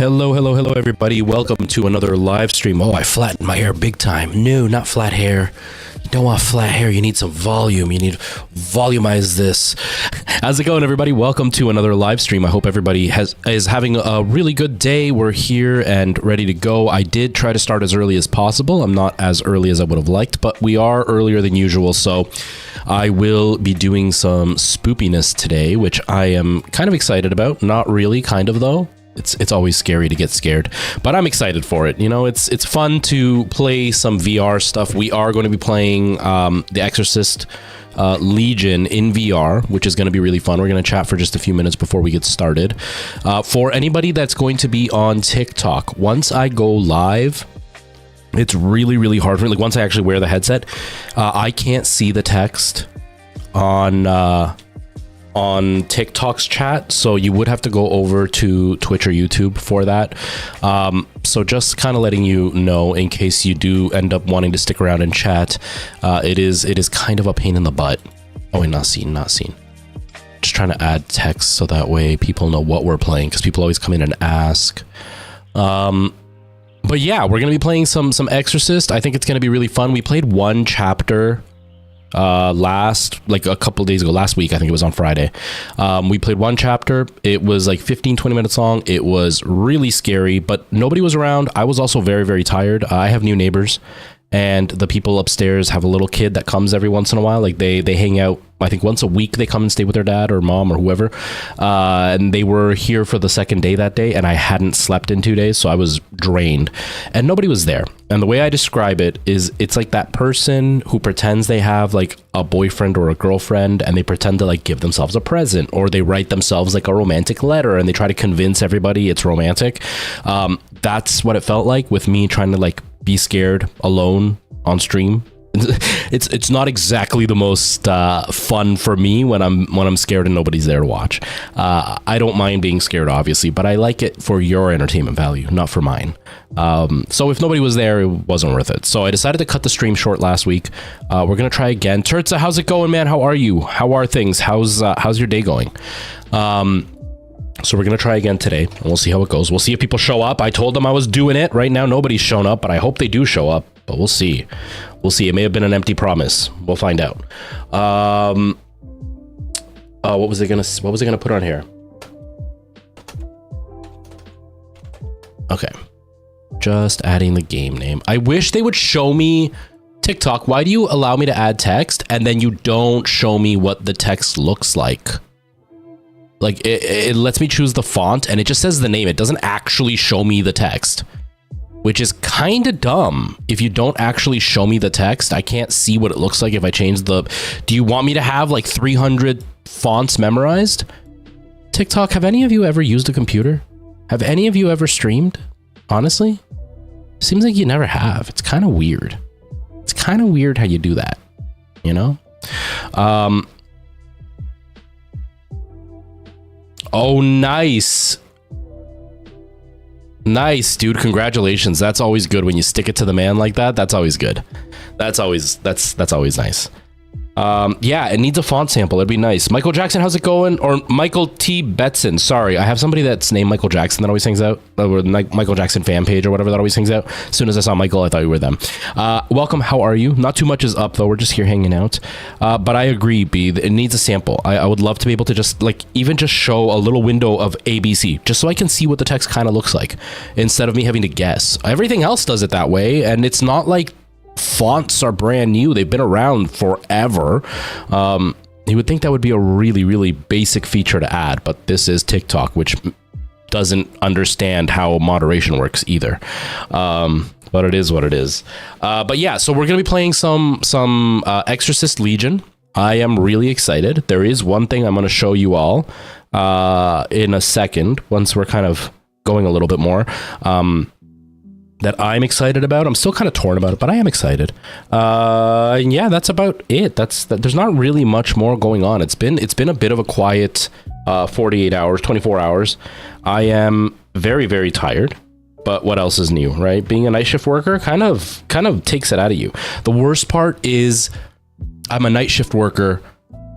Hello, everybody. Welcome to another live stream. Oh, I flattened my hair big time. No, not flat hair. You don't want flat hair. You need some volume. You need to volumize this. How's it going, everybody? Welcome to another live stream. I hope everybody is having a really good day. We're here and ready to go. I did try to start as early as possible. I'm not as early as I would have liked, but we are earlier than usual. So I will be doing some spoopiness today, which I am kind of excited about. Not really, kind of though. It's always scary to get scared, but I'm excited for it. You know, it's fun to play some VR stuff. We are going to be playing The Exorcist Legion in VR, which is going to be really fun. We're going to chat for just a few minutes before we get started. For anybody that's going to be on TikTok, once I go live, it's really hard for me. Like once I actually wear the headset, I can't see the text on TikTok's chat, so you would have to go over to Twitch or YouTube for that. So just kind of letting you know in case you do end up wanting to stick around and chat, it is kind of a pain in the butt. Oh, wait, not seen. Just trying to add text so that way people know what we're playing, because people always come in and ask. But yeah, we're gonna be playing some Exorcist. I think it's gonna be really fun. We played one chapter like a couple days ago, last week. I think it was on Friday. We played one chapter. It was like 15-20 minutes long. It was really scary, but nobody was around. I was also very tired. I have new neighbors, and the people upstairs have a little kid that comes every once in a while. Like they hang out, I think once a week they come and stay with their dad or mom or whoever. And they were here for the second day that day, and I hadn't slept in 2 days, so I was drained and nobody was there. And the way I describe it is, it's like that person who pretends they have like a boyfriend or a girlfriend, and they pretend to like give themselves a present, or they write themselves like a romantic letter and they try to convince everybody it's romantic. That's what it felt like with me trying to like be scared alone on stream. It's not exactly the most fun for me when I'm scared and nobody's there to watch. I don't mind being scared, obviously, but I like it for your entertainment value, not for mine. So if nobody was there, it wasn't worth it. So I decided to cut the stream short last week. We're gonna try again. Turtza, how's it going, man? How are you? How are things? How's your day going? So we're gonna try again today, and we'll see how it goes. We'll see if people show up. I told them I was doing it. Right now, nobody's shown up, but I hope they do show up. But we'll see. It may have been an empty promise. We'll find out. What was it gonna put on here? Okay. Just adding the game name. I wish they would show me TikTok. Why do you allow me to add text and then you don't show me what the text looks like? Like it lets me choose the font and it just says the name. It doesn't actually show me the text, which is kind of dumb. If you don't actually show me the text, I can't see what it looks like if I change the... Do you want me to have like 300 fonts memorized? TikTok, have any of you ever used a computer? Have any of you ever streamed? Honestly? Seems like you never have. It's kind of weird. It's kind of weird how you do that, you know? Oh, nice. Nice, dude. Congratulations. That's always good when you stick it to the man like that. That's always good. That's always nice. Yeah, it needs a font sample. It'd be nice. Michael Jackson, how's it going? Or Michael T. Betson. Sorry, I have somebody that's named Michael Jackson that always hangs out. Or Michael Jackson fan page or whatever that always hangs out. As soon as I saw Michael, I thought you were them. Welcome. How are you? Not too much is up though. We're just here hanging out. But I agree, B. It needs a sample. I would love to be able to just like even just show a little window of ABC, just so I can see what the text kind of looks like instead of me having to guess. Everything else does it that way, and it's not like fonts are brand new. They've been around forever. You would think that would be a really basic feature to add, but this is TikTok, which doesn't understand how moderation works either. But it is what it is. But yeah, so we're gonna be playing some Exorcist Legion. I am really excited. There is one thing I'm gonna show you all in a second once we're kind of going a little bit more. That I'm excited about. I'm still kind of torn about it, but I am excited. And yeah, that's about it. There's not really much more going on. It's been a bit of a quiet 48 hours, 24 hours. I am very tired, but what else is new, right? Being a night shift worker kind of takes it out of you. The worst part is I'm a night shift worker,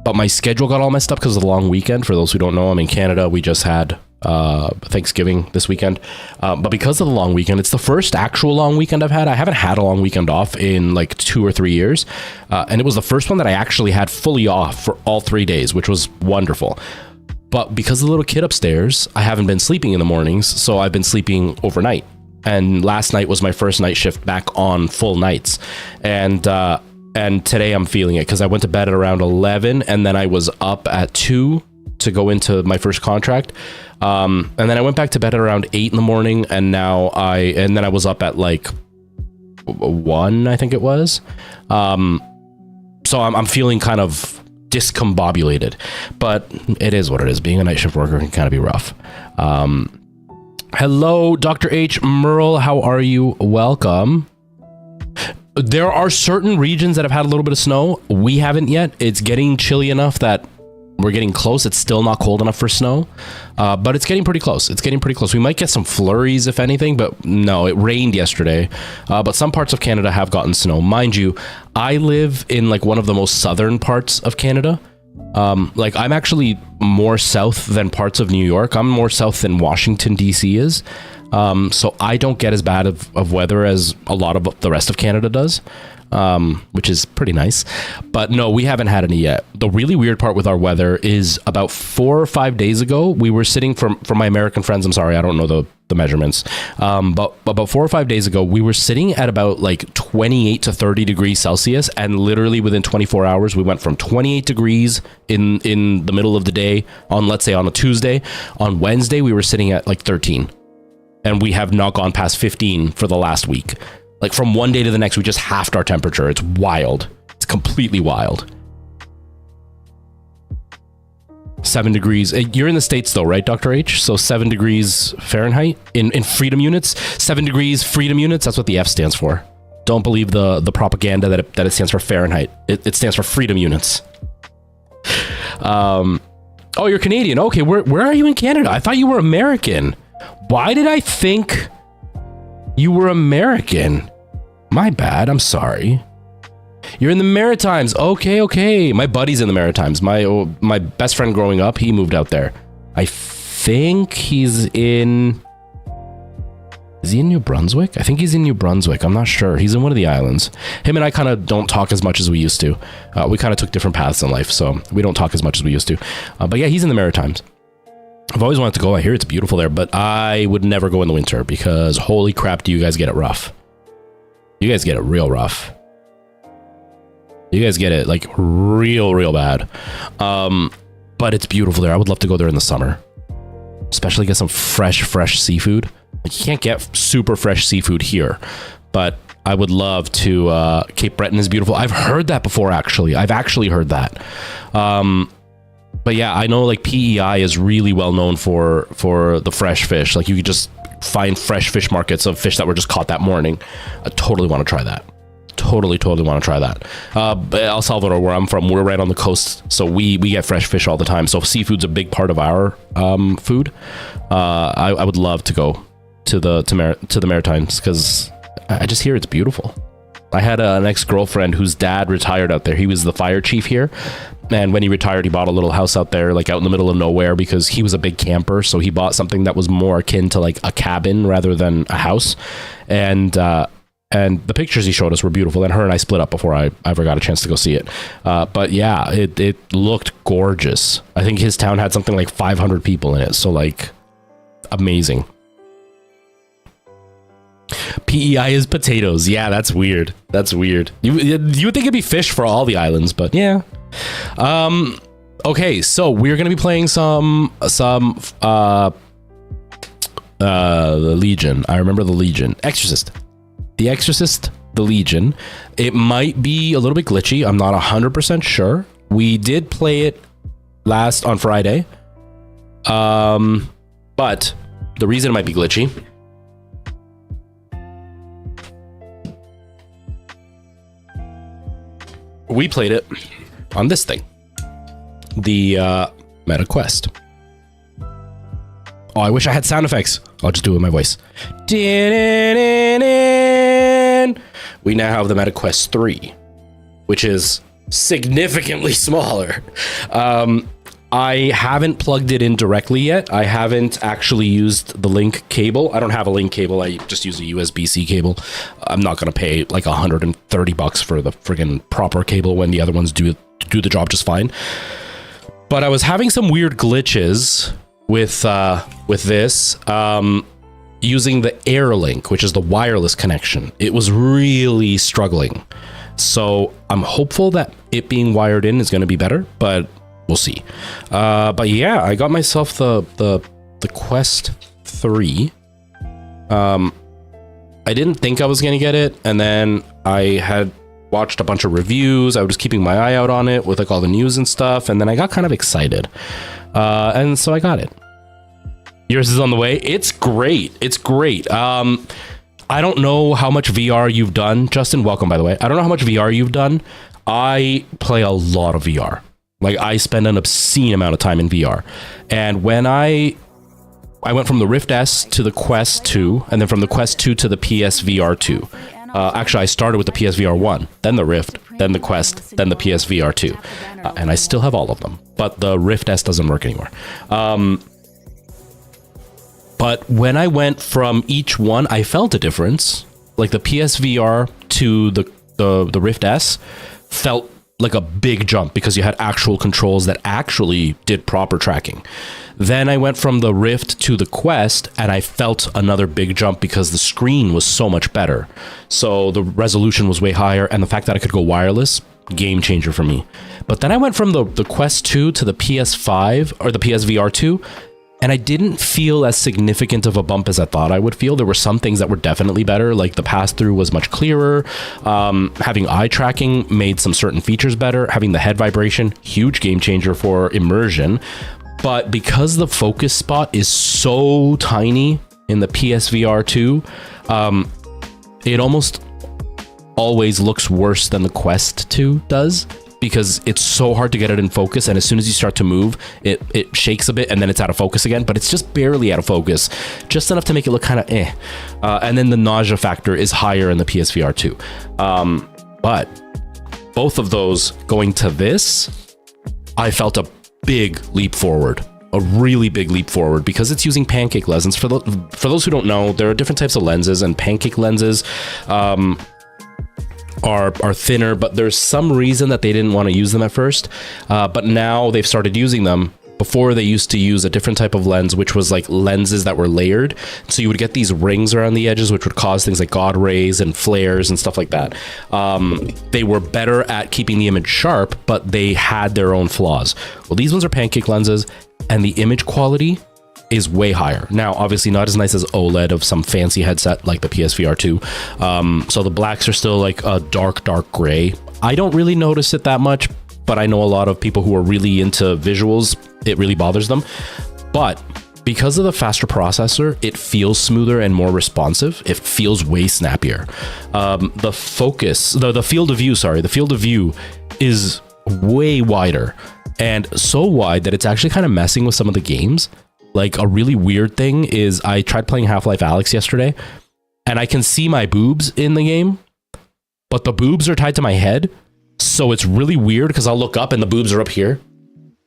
but my schedule got all messed up because of the long weekend. For those who don't know, I'm in Canada. We just had Thanksgiving this weekend. But because of the long weekend, it's the first actual long weekend I've had. I haven't had a long weekend off in like 2 or 3 years. And it was the first one that I actually had fully off for all 3 days, which was wonderful. But because of the little kid upstairs, I haven't been sleeping in the mornings. So I've been sleeping overnight. And last night was my first night shift back on full nights. And today I'm feeling it because I went to bed at around 11 and then I was up at 2 to go into my first contract. And then I went back to bed at around 8 in the morning, and then I was up at like 1, I think it was. So I'm feeling kind of discombobulated, but it is what it is. Being a night shift worker can kind of be rough. Hello, Dr. H. Merle. How are you? Welcome. There are certain regions that have had a little bit of snow. We haven't yet. It's getting chilly enough that we're getting close. It's still not cold enough for snow, but it's getting pretty close. It's getting pretty close. We might get some flurries, if anything, but no, it rained yesterday. But some parts of Canada have gotten snow. Mind you, I live in like one of the most southern parts of Canada. Like I'm actually more south than parts of New York. I'm more south than Washington, D.C. is. So I don't get as bad of weather as a lot of the rest of Canada does. Which is pretty nice, but no, we haven't had any yet. The really weird part with our weather is about 4 or 5 days ago, we were sitting from my American friends. I'm sorry, I don't know the measurements. But about 4 or 5 days ago, we were sitting at about like 28 to 30 degrees Celsius. And literally within 24 hours, we went from 28 degrees in the middle of the day on, let's say on a Tuesday. On Wednesday, we were sitting at like 13, and we have not gone past 15 for the last week. Like from one day to the next, we just halved our temperature. It's wild. It's completely wild. 7 degrees. You're in the States though, right, Dr. H? So 7 degrees Fahrenheit in freedom units. 7 degrees freedom units. That's what the F stands for. Don't believe the propaganda that it stands for Fahrenheit. It stands for freedom units. Oh, you're Canadian. Okay, where are you in Canada? I thought you were American. Why did I think you were American? My bad. I'm sorry. You're in the Maritimes. Okay. My buddy's in the Maritimes. My best friend growing up, he moved out there. I think he's in... Is he in New Brunswick? I think he's in New Brunswick. I'm not sure. He's in one of the islands. Him and I kind of don't talk as much as we used to. We kind of took different paths in life, so we don't talk as much as we used to. But yeah, he's in the Maritimes. I've always wanted to go. I hear it's beautiful there, but I would never go in the winter because holy crap, do you guys get it rough. You guys get it real rough. You guys get it like real bad. But it's beautiful there. I would love to go there in the summer, especially get some fresh seafood. Like, you can't get super fresh seafood here, but I would love to. Cape Breton is beautiful. I've heard that before, actually. I've actually heard that. But yeah, I know like PEI is really well known for the fresh fish. Like you could just find fresh fish markets of fish that were just caught that morning. I totally want to try that. Totally want to try that. El Salvador, where I'm from, we're right on the coast, so we get fresh fish all the time. So seafood's a big part of our food. I would love to go to the Maritimes because I just hear it's beautiful. I had an ex-girlfriend whose dad retired out there. He was the fire chief here. And when he retired, he bought a little house out there, like out in the middle of nowhere, because he was a big camper. So he bought something that was more akin to like a cabin rather than a house. And the pictures he showed us were beautiful. And her and I split up before I ever got a chance to go see it. But yeah, it looked gorgeous. I think his town had something like 500 people in it. So like amazing. PEI is potatoes. Yeah, that's weird. You would think it'd be fish for all the islands, but yeah. Okay, so we're gonna be playing some the Legion. I remember the Legion. Exorcist. The Exorcist, the Legion. It might be a little bit glitchy. I'm not 100% sure. We did play it last on Friday. But the reason it might be glitchy, we played it on this thing, the Meta Quest. Oh, I wish I had sound effects. I'll just do it in my voice. We now have the Meta Quest 3, which is significantly smaller. I haven't plugged it in directly yet. I haven't actually used the link cable. I don't have a link cable. I just use a USB-C cable. I'm not going to pay like $130 for the friggin' proper cable when the other ones do the job just fine. But I was having some weird glitches with this using the AirLink, which is the wireless connection. It was really struggling. So I'm hopeful that it being wired in is going to be better, but we'll see. But yeah, I got myself the Quest 3. I didn't think I was going to get it, and then I had watched a bunch of reviews. I was keeping my eye out on it with like all the news and stuff, and then I got kind of excited. And so I got it. Yours is on the way. It's great. It's great. I don't know how much VR you've done. Justin, welcome, by the way. I don't know how much VR you've done. I play a lot of VR. Like, I spend an obscene amount of time in VR. And when I went from the Rift S to the Quest 2, and then from the Quest 2 to the PSVR 2. Actually, I started with the PSVR 1, then the Rift, then the Quest, then the PSVR 2. And I still have all of them. But the Rift S doesn't work anymore. But when I went from each one, I felt a difference. Like the PSVR to the Rift S felt like a big jump because you had actual controls that actually did proper tracking. Then I went from the Rift to the Quest, and I felt another big jump because the screen was so much better. So the resolution was way higher, and the fact that I could go wireless, game changer for me. But then I went from the Quest 2 to the PS5, or the PSVR 2, and I didn't feel as significant of a bump as I thought I would feel. There were some things that were definitely better, like the pass-through was much clearer. Having eye tracking made some certain features better. Having the head vibration, huge game changer for immersion. But because the focus spot is so tiny in the PSVR 2, it almost always looks worse than the Quest 2 does. Because it's so hard to get it in focus, and as soon as you start to move, it shakes a bit, and then it's out of focus again, but it's just barely out of focus, just enough to make it look kind of and then the nausea factor is higher in the PSVR 2. But both of those going to this, I felt a big leap forward. A really big leap forward because it's using pancake lenses. For those who don't know, there are different types of lenses, and pancake lenses are thinner, but there's some reason that they didn't want to use them at first, but now they've started using them. Before, they used to use a different type of lens, which was like lenses that were layered, so you would get these rings around the edges, which would cause things like God rays and flares and stuff like that. They were better at keeping the image sharp, but they had their own flaws. Well, these ones are pancake lenses, and the image quality is way higher. Now, obviously not as nice as OLED of some fancy headset like the PSVR 2. So the blacks are still like a dark gray. I don't really notice it that much, but I know a lot of people who are really into visuals, it really bothers them. But because of the faster processor, it feels smoother and more responsive. It feels way snappier. The focus, the field of view is way wider, and so wide that it's actually kind of messing with some of the games. Like, a really weird thing is I tried playing Half-Life Alyx yesterday, and I can see my boobs in the game, but the boobs are tied to my head. So it's really weird because I'll look up and the boobs are up here.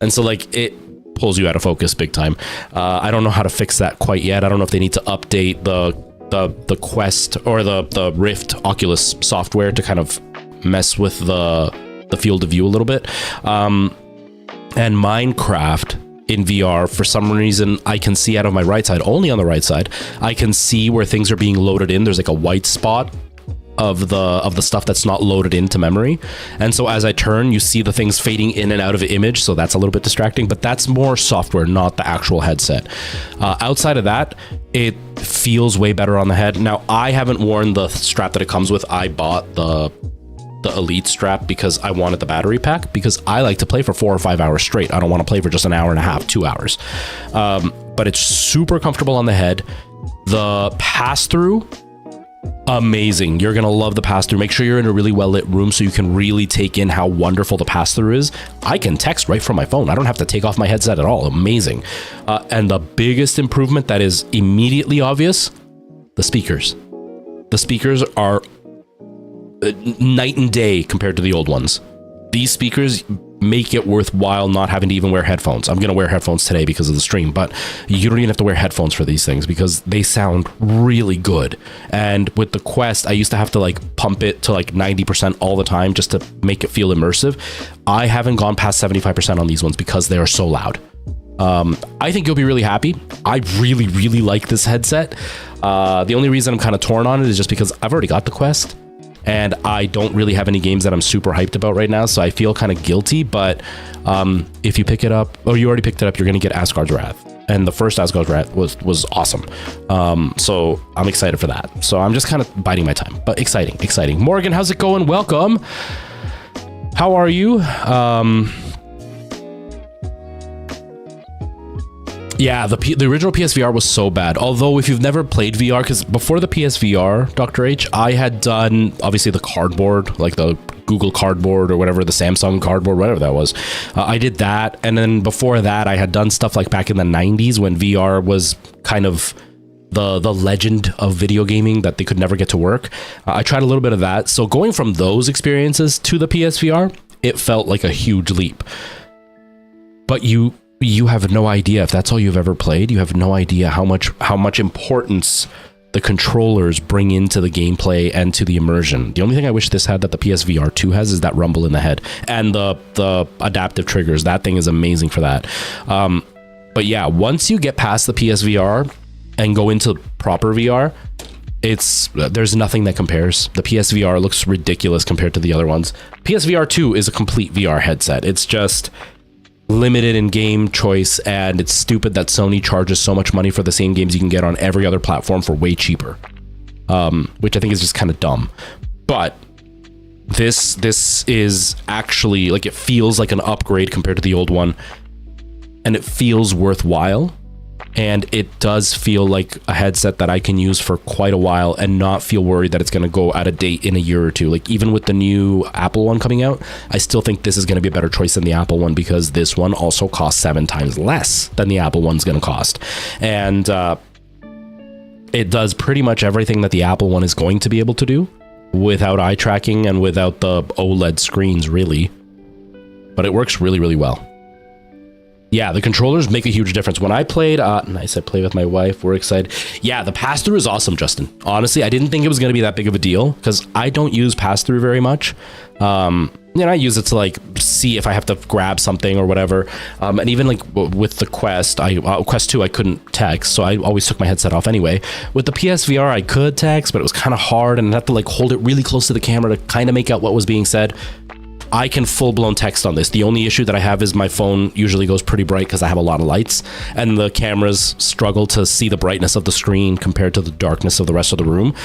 And so like it pulls you out of focus big time. I don't know how to fix that quite yet. I don't know if they need to update the Quest or the Rift Oculus software to kind of mess with the field of view a little bit. And Minecraft in VR, for some reason, I can see out of my right side, only on the right side, I can see where things are being loaded in. There's like a white spot of the stuff that's not loaded into memory. And so as I turn, you see the things fading in and out of the image. So that's a little bit distracting, but that's more software, not the actual headset. Outside of that, it feels way better on the head. Now, I haven't worn the strap that it comes with. I bought the Elite strap because I wanted the battery pack, because I like to play for 4 or 5 hours straight. I don't want to play for just an hour and a half, 2 hours. But it's super comfortable on the head. The pass-through, amazing. You're gonna love the pass-through. Make sure you're in a really well-lit room so you can really take in how wonderful the pass-through is. I can text right from my phone. I don't have to take off my headset at all. Amazing. And the biggest improvement that is immediately obvious, the speakers. The speakers are night and day compared to the old ones. These speakers make it worthwhile not having to even wear headphones. I'm going to wear headphones today because of the stream, but you don't even have to wear headphones for these things because they sound really good. And with the Quest, I used to have to like pump it to like 90% all the time just to make it feel immersive. I haven't gone past 75% on these ones because they are so loud. I think you'll be really happy. I really, really like this headset. The only reason I'm kind of torn on it is just because I've already got the Quest. And I don't really have any games that I'm super hyped about right now, so I feel kind of guilty. But if you pick it up, or you already picked it up, you're going to get Asgard's Wrath. And the first Asgard's Wrath was awesome. So I'm excited for that. So I'm just kind of biding my time. But exciting. Morgan, how's it going? Welcome. How are you? Yeah, the original PSVR was so bad. Although if you've never played VR, because before the PSVR, Dr. H, I had done obviously the cardboard, like the Google Cardboard or whatever, the Samsung Cardboard, whatever that was. I did that. And then before that, I had done stuff like back in the 90s when VR was kind of the legend of video gaming that they could never get to work. I tried a little bit of that. So going from those experiences to the PSVR, it felt like a huge leap. But you have no idea, if that's all you've ever played, you have no idea how much importance the controllers bring into the gameplay and to the immersion. The only thing I wish this had that the PSVR 2 has is that rumble in the head and the adaptive triggers. That thing is amazing for that. But yeah, once you get past the PSVR and go into proper VR, there's nothing that compares. The PSVR looks ridiculous compared to the other ones. PSVR 2 is a complete VR headset. It's just limited in game choice, and it's stupid that Sony charges so much money for the same games you can get on every other platform for way cheaper, which I think is just kind of dumb. But this is actually like, it feels like an upgrade compared to the old one, and it feels worthwhile. And it does feel like a headset that I can use for quite a while and not feel worried that it's going to go out of date in a year or two. Like even with the new Apple one coming out, I still think this is going to be a better choice than the Apple one because this one also costs 7 times less than the Apple one's going to cost. And it does pretty much everything that the Apple one is going to be able to do without eye tracking and without the OLED screens, really. But it works really, really well. Yeah, the controllers make a huge difference. When I played, nice, I played with my wife, we're excited. Yeah, the pass-through is awesome, Justin. Honestly, I didn't think it was going to be that big of a deal because I don't use pass-through very much. I use it to like see if I have to grab something or whatever. And even like with the Quest, Quest 2, I couldn't text, so I always took my headset off anyway. With the PSVR, I could text, but it was kind of hard, and I had to like hold it really close to the camera to kind of make out what was being said. I can full-blown text on this. The only issue that I have is my phone usually goes pretty bright because I have a lot of lights, and the cameras struggle to see the brightness of the screen compared to the darkness of the rest of the room.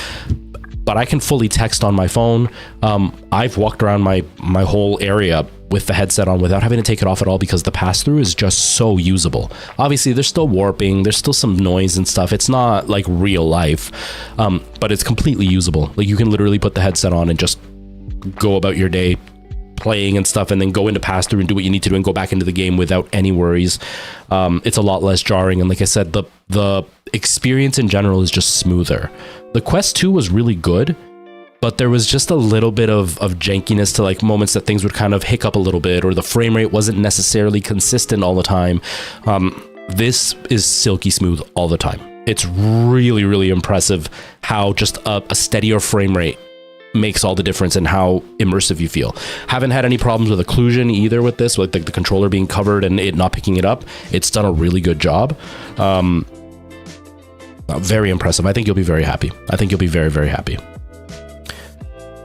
But I can fully text on my phone. I've walked around my whole area with the headset on without having to take it off at all because the pass-through is just so usable. Obviously, there's still warping, there's still some noise and stuff. It's not like real life, but it's completely usable. Like you can literally put the headset on and just go about your day playing and stuff, and then go into pass through and do what you need to do and go back into the game without any worries. It's a lot less jarring, and like I said, the experience in general is just smoother. The Quest 2 was really good, but there was just a little bit of jankiness to like moments that things would kind of hiccup a little bit, or the frame rate wasn't necessarily consistent all the time. This is silky smooth all the time. It's really, really impressive how just a steadier frame rate makes all the difference in how immersive you feel. Haven't had any problems with occlusion either with this, with like the controller being covered and it not picking it up. It's done a really good job. Very impressive. I think you'll be very happy. I think you'll be very, very happy.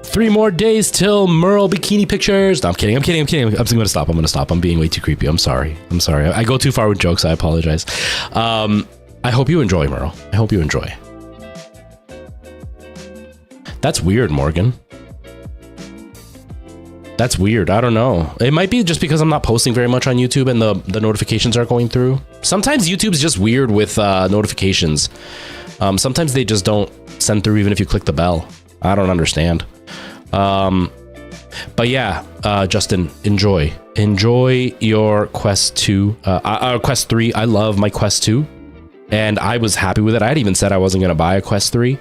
3 more days till Merle bikini pictures. No, I'm kidding. I'm just going to stop. I'm being way too creepy. I'm sorry. I go too far with jokes. I apologize. I hope you enjoy, Merle. I hope you enjoy. That's weird, Morgan. That's weird. I don't know. It might be just because I'm not posting very much on YouTube and the notifications are going through. Sometimes YouTube's just weird with notifications. Sometimes they just don't send through even if you click the bell. I don't understand. But yeah, Justin, enjoy your Quest 2, Quest 3. I love my Quest 2 and I was happy with it. I had even said I wasn't going to buy a Quest 3.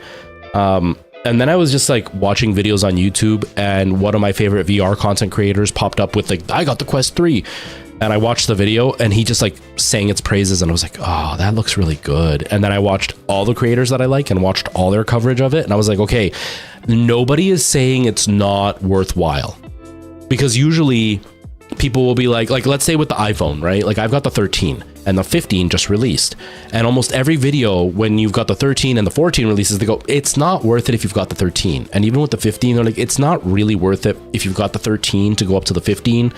And then I was just like watching videos on YouTube, and one of my favorite VR content creators popped up with like, I got the Quest 3. And I watched the video, and he just like sang its praises, and I was like, oh, that looks really good. And then I watched all the creators that I like and watched all their coverage of it. And I was like, okay, nobody is saying it's not worthwhile, because usually people will be like let's say with the iPhone, right? Like I've got the 13 and the 15 just released, and almost every video when you've got the 13 and the 14 releases, they go, it's not worth it if you've got the 13. And even with the 15, they're like, it's not really worth it if you've got the 13 to go up to the 15.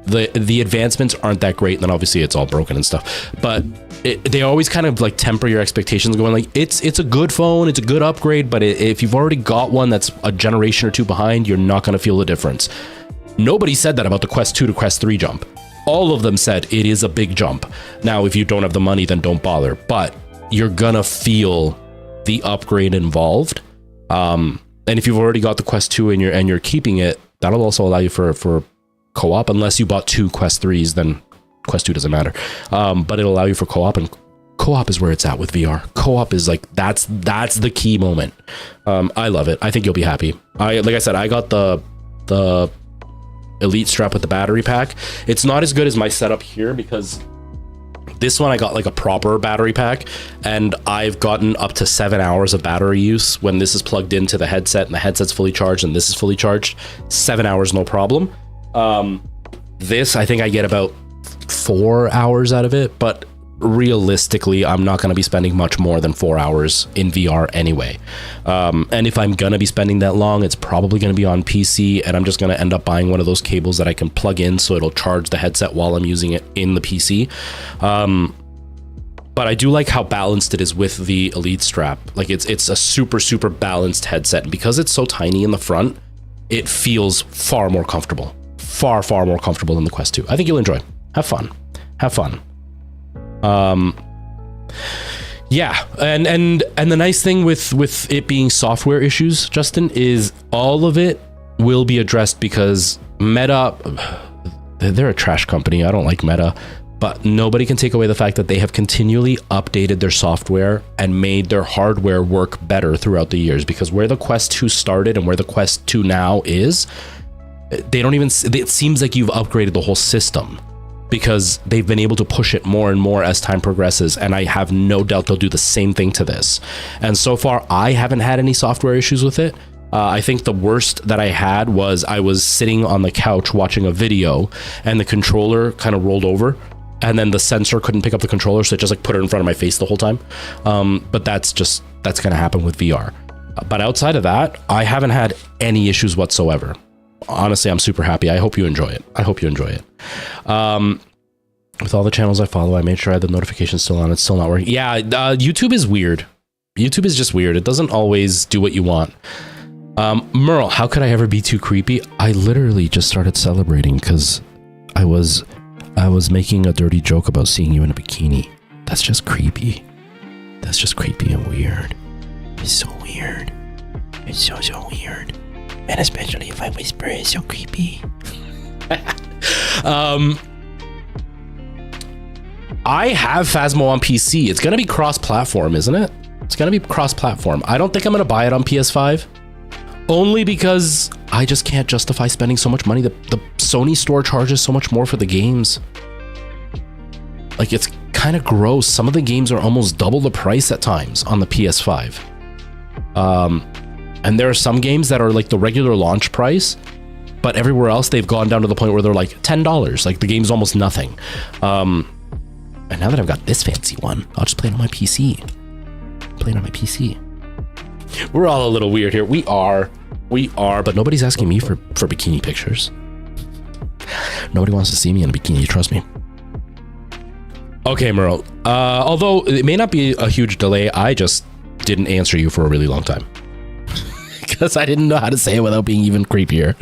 The advancements aren't that great, and then obviously it's all broken and stuff, but they always kind of like temper your expectations, going like, it's a good phone, it's a good upgrade, but if you've already got one that's a generation or two behind, you're not going to feel the difference. Nobody said that about the Quest 2 to Quest 3 jump. All of them said it is a big jump. Now, if you don't have the money, then don't bother, but you're gonna feel the upgrade involved. And if you've already got the Quest 2 and you're keeping it, that'll also allow you for co-op, unless you bought 2 Quest 3s, then Quest 2 doesn't matter. But it'll allow you for co-op, and co-op is where it's at with VR. Co-op is like, that's the key moment. I love it. I think you'll be happy. Like I said, I got the Elite strap with the battery pack. It's not as good as my setup here, because this one I got like a proper battery pack, and I've gotten up to 7 hours of battery use when this is plugged into the headset and the headset's fully charged and this is fully charged. 7 hours, no problem. This, I think I get about 4 hours out of it, but realistically, I'm not going to be spending much more than 4 hours in VR anyway. And if I'm going to be spending that long, it's probably going to be on PC, and I'm just going to end up buying one of those cables that I can plug in so it'll charge the headset while I'm using it in the PC. But I do like how balanced it is with the Elite strap. Like it's a super balanced headset, and because it's so tiny in the front, it feels far more comfortable. Far more comfortable than the Quest 2. I think you'll enjoy. Have fun. Yeah, and the nice thing with it being software issues, Justin, is all of it will be addressed, because Meta, they're a trash company. I don't like Meta, but nobody can take away the fact that they have continually updated their software and made their hardware work better throughout the years, because where the Quest 2 started and where the Quest 2 now is, it seems like you've upgraded the whole system, because they've been able to push it more and more as time progresses, and I have no doubt they'll do the same thing to this. And so far, I haven't had any software issues with it. I think the worst that I had was I was sitting on the couch watching a video, and the controller kind of rolled over, and then the sensor couldn't pick up the controller, so it just like put it in front of my face the whole time. But that's going to happen with VR. But outside of that, I haven't had any issues whatsoever. Honestly, I'm super happy. I hope you enjoy it. With all the channels I follow, I made sure I had the notifications still on. It's still not working. Yeah, YouTube is weird. YouTube is just weird. It doesn't always do what you want. Merle, how could I ever be too creepy? I literally just started celebrating because I was making a dirty joke about seeing you in a bikini. That's just creepy. That's just creepy and weird. It's so weird. It's so weird. And especially if I whisper, it's so creepy. I have Phasmo on PC. It's going to be cross-platform, isn't it? It's going to be cross-platform. I don't think I'm going to buy it on PS5. Only because I just can't justify spending so much money. The Sony store charges so much more for the games. Like, it's kind of gross. Some of the games are almost double the price at times on the PS5. And there are some games that are like the regular launch price, but everywhere else they've gone down to the point where they're like $10. Like the game's almost nothing. And now that I've got this fancy one, I'll just play it on my PC. We're all a little weird here. We are, but nobody's asking me for bikini pictures. Nobody wants to see me in a bikini, trust me. Okay, Merle. Although it may not be a huge delay, I just didn't answer you for a really long time. Because I didn't know how to say it without being even creepier.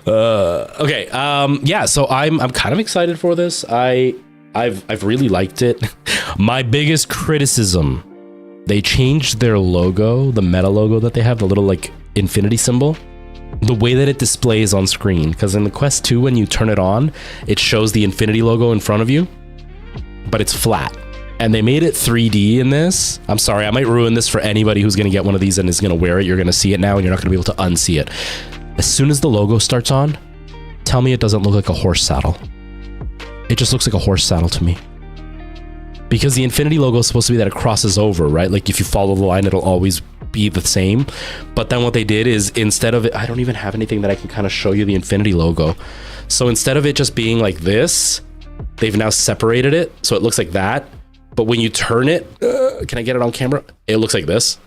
Okay. Yeah. So I'm kind of excited for this. I've really liked it. My biggest criticism: they changed their logo, the Meta logo that they have, the little like infinity symbol, the way that it displays on screen. Because in the Quest 2, when you turn it on, it shows the infinity logo in front of you, but it's flat. and they made it 3D in this. I'm sorry, I might ruin this for anybody who's going to get one of these and is going to wear it. You're going to see it now and you're not going to be able to unsee it. As soon as the logo starts on, tell me it doesn't look like a horse saddle. It just looks like a horse saddle to me. Because the Infinity logo is supposed to be that it crosses over, right? Like if you follow the line, it'll always be the same. But then what they did is instead of it, I don't even have anything that I can kind of show you the Infinity logo. So instead of it just being like this, they've now separated it. So it looks like that. But when you turn it, can I get it on camera? It looks like this.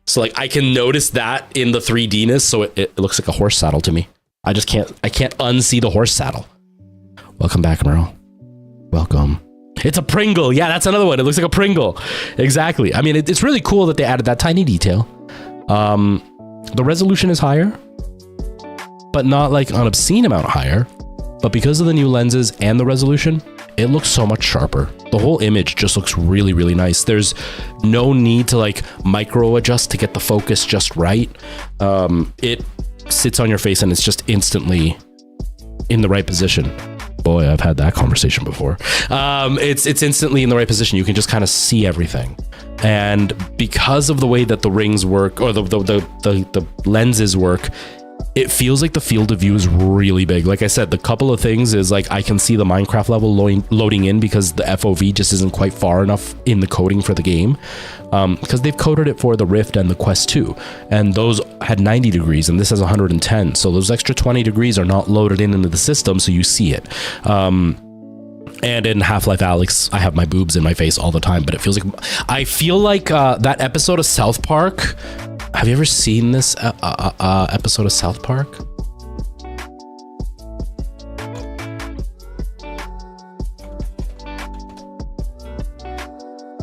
So like I can notice that in the 3D-ness. So it looks like a horse saddle to me. I can't unsee the horse saddle. Welcome back, Merle. Welcome. It's a Pringle. Yeah, that's another one. It looks like a Pringle. Exactly. I mean, it's really cool that they added that tiny detail. The resolution is higher, but not like an obscene amount higher. But because of the new lenses and the resolution, it looks so much sharper. The whole image just looks really, really nice. There's no need to like micro adjust to get the focus just right. It sits on your face and it's just instantly in the right position. Boy, I've had that conversation before. It's instantly in the right position. You can just kind of see everything. And because of the way that the rings work or the lenses work, it feels like the field of view is really big. Like I said, the couple of things is like I can see the Minecraft level loading in because the FOV just isn't quite far enough in the coding for the game. Because they've coded it for the Rift and the Quest 2, and those had 90 degrees and this has 110. So those extra 20 degrees are not loaded into the system, so you see it. And in Half-Life Alyx, I have my boobs in my face all the time, but it feels like I feel like that episode of South Park. Have you ever seen this episode of South Park?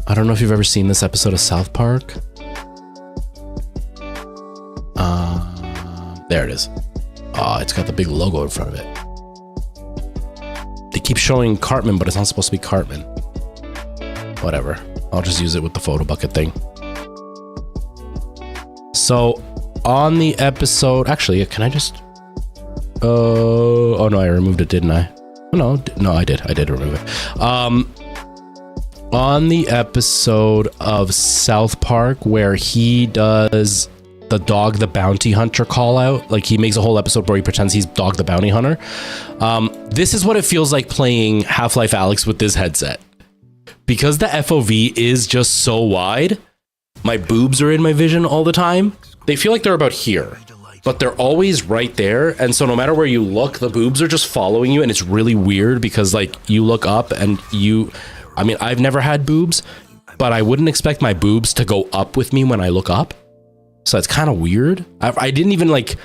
I don't know if you've ever seen this episode of South Park. There it is. Oh, it's got the big logo in front of it. They keep showing Cartman, but it's not supposed to be Cartman. Whatever. I'll just use it with the photo bucket thing. So on the episode, actually, can I just, oh no, I removed it, didn't I? No, I did remove it. On the episode of South Park where he does the Dog the Bounty Hunter call out, like he makes a whole episode where he pretends he's Dog the Bounty Hunter. This is what it feels like playing Half-Life Alyx with this headset. Because the FOV is just so wide, my boobs are in my vision all the time. They feel like they're about here, but they're always right there. And so no matter where you look, the boobs are just following you. And it's really weird because like you look up and I mean, I've never had boobs, but I wouldn't expect my boobs to go up with me when I look up. So it's kind of weird. I didn't even like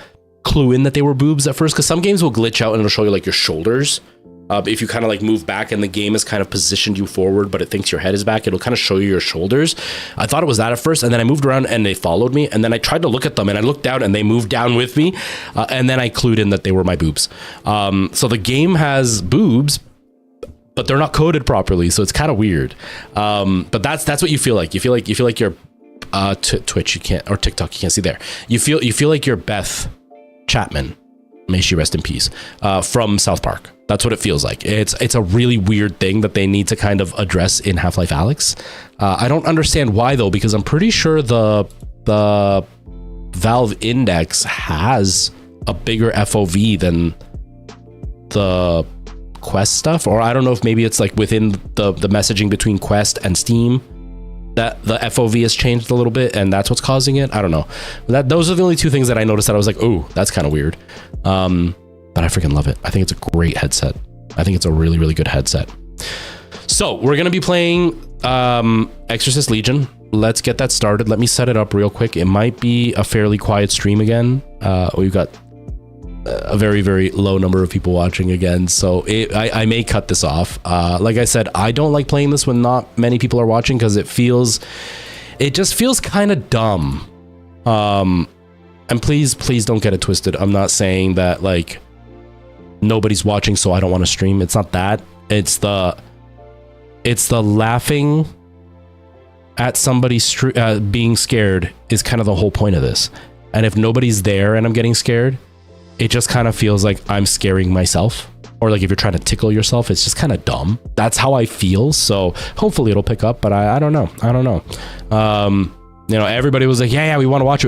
clue in that they were boobs at first, because some games will glitch out and it'll show you like your shoulders. If you kind of like move back and the game has kind of positioned you forward, but it thinks your head is back, it'll kind of show you your shoulders. I thought it was that at first, and then I moved around and they followed me, and then I tried to look at them and I looked down and they moved down with me, and then I clued in that they were my boobs. So the game has boobs, but they're not coded properly, so it's kind of weird. But that's what you feel like. You feel like you're Twitch, you can't, or TikTok, you can't see there. You feel like you're Beth Chapman, may she rest in peace, from South Park. That's what it feels like. It's a really weird thing that they need to kind of address in Half-Life Alyx. I don't understand why though, because I'm pretty sure the Valve Index has a bigger FOV than the Quest stuff, or I don't know if maybe it's like within the messaging between Quest and Steam that the FOV has changed a little bit and that's what's causing it. I don't know. Those are the only two things that I noticed that I was like, oh, that's kind of weird. But I freaking love it. I think it's a great headset. I think it's a really, really good headset. So we're going to be playing Exorcist Legion. Let's get that started. Let me set it up real quick. It might be a fairly quiet stream again. We've got a very, very low number of people watching again. So I may cut this off. Like I said, I don't like playing this when not many people are watching because it just feels kind of dumb. And please don't get it twisted. I'm not saying that like nobody's watching, so I don't want to stream. It's not that. It's the laughing at somebody being scared is kind of the whole point of this. And if nobody's there and I'm getting scared, it just kind of feels like I'm scaring myself. or like if you're trying to tickle yourself, it's just kind of dumb. That's how I feel. So hopefully it'll pick up, but I don't know. You know, everybody was like, yeah, we want to watch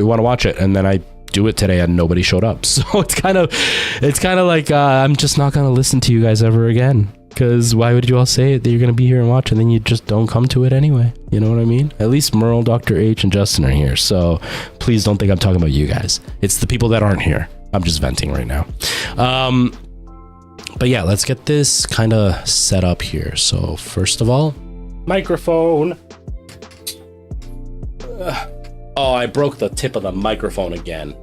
it. And then I do it today and nobody showed up. So it's kind of like, I'm just not going to listen to you guys ever again. Because why would you all say it that you're going to be here and watch and then you just don't come to it anyway? You know what I mean? At least Merle, Dr. H, and Justin are here. So please don't think I'm talking about you guys. It's the people that aren't here. I'm just venting right now. But yeah, let's get this kind of set up here. So first of all, microphone. Oh, I broke the tip of the microphone again.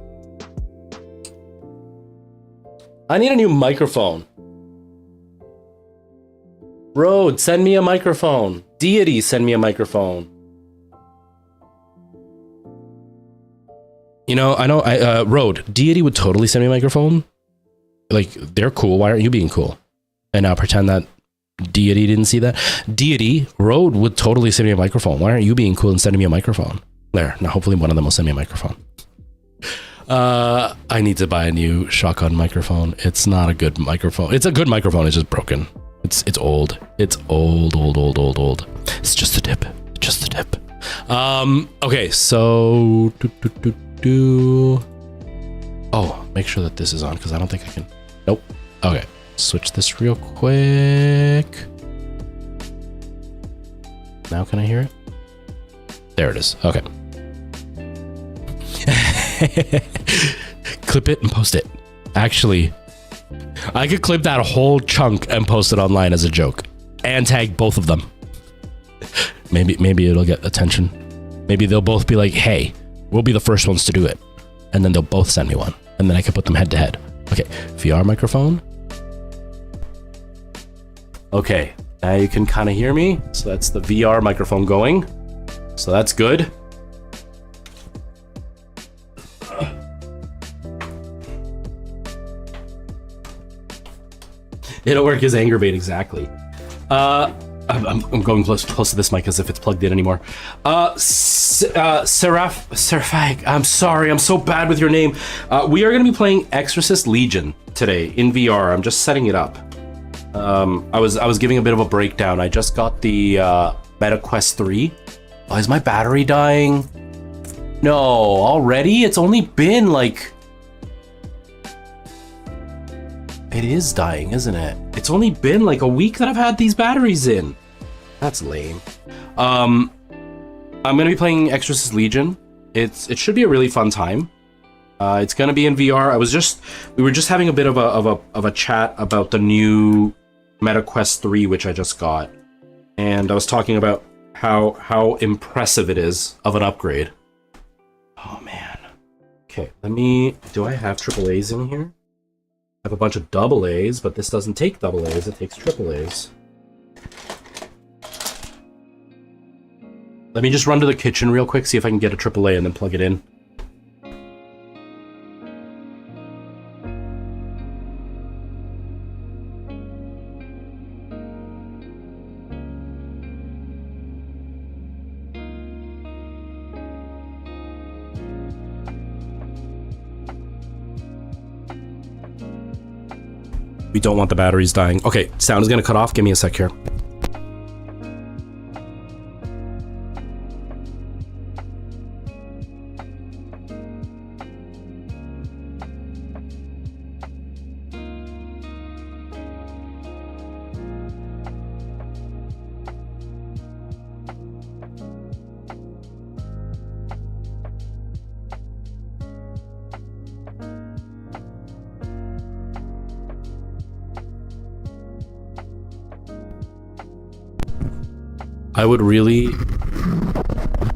I need a new microphone. Rode, send me a microphone. Deity, send me a microphone. You know, I know, Rode, Deity would totally send me a microphone. Like, they're cool. Why aren't you being cool? And now pretend that Deity didn't see that. Deity, Rode would totally send me a microphone. Why aren't you being cool and sending me a microphone? There. Now, hopefully one of them will send me a microphone. I need to buy a new shotgun microphone. It's not a good microphone. It's a good microphone. It's just broken. It's old. It's old. It's just a tip. Just a tip. Okay, so oh, make sure that this is on because I don't think I can. Nope. Okay, switch this real quick. Now can I hear it? There it is. Okay. Clip it and post it. Actually, I could clip that whole chunk and post it online as a joke and tag both of them. Maybe it'll get attention. Maybe they'll both be like, hey, we'll be the first ones to do it. And then they'll both send me one. And then I can put them head to head. Okay, VR microphone. Okay, now you can kind of hear me. So that's the VR microphone going. So that's good. It'll work as anger bait, exactly. I'm going close to this mic as if it's plugged in anymore. Seraphic, I'm sorry, I'm so bad with your name. We are going to be playing Exorcist Legion today in VR. I'm just setting it up. I was giving a bit of a breakdown. I just got the Meta Quest 3. Oh, is my battery dying? No, already? It's only been like... It is dying, isn't it? It's only been like a week that I've had these batteries in. That's lame. I'm gonna be playing Exorcist Legion. It should be a really fun time. It's gonna be in VR. We were just having a bit of a chat about the new Meta Quest 3, which I just got, and I was talking about how impressive it is of an upgrade. Oh man. Okay, do I have AAAs in here? I have a bunch of AAs, but this doesn't take AAs, it takes AAAs. Let me just run to the kitchen real quick, see if I can get a AAA and then plug it in. We don't want the batteries dying. Okay, sound is gonna cut off. Give me a sec here. I would really...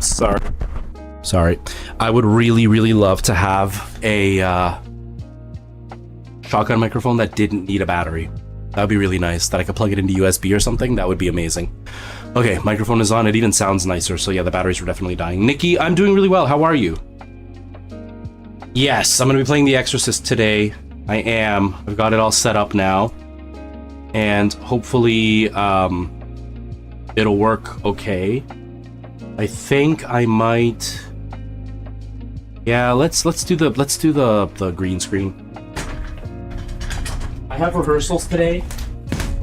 Sorry. I would really love to have a shotgun microphone that didn't need a battery. That would be really nice. That I could plug it into USB or something. That would be amazing. Okay, microphone is on. It even sounds nicer. So yeah, the batteries were definitely dying. Nikki, I'm doing really well. How are you? Yes, I'm going to be playing The Exorcist today. I am. I've got it all set up now. And hopefully... it'll work okay. I think I might... Yeah, let's do the green screen. I have rehearsals today.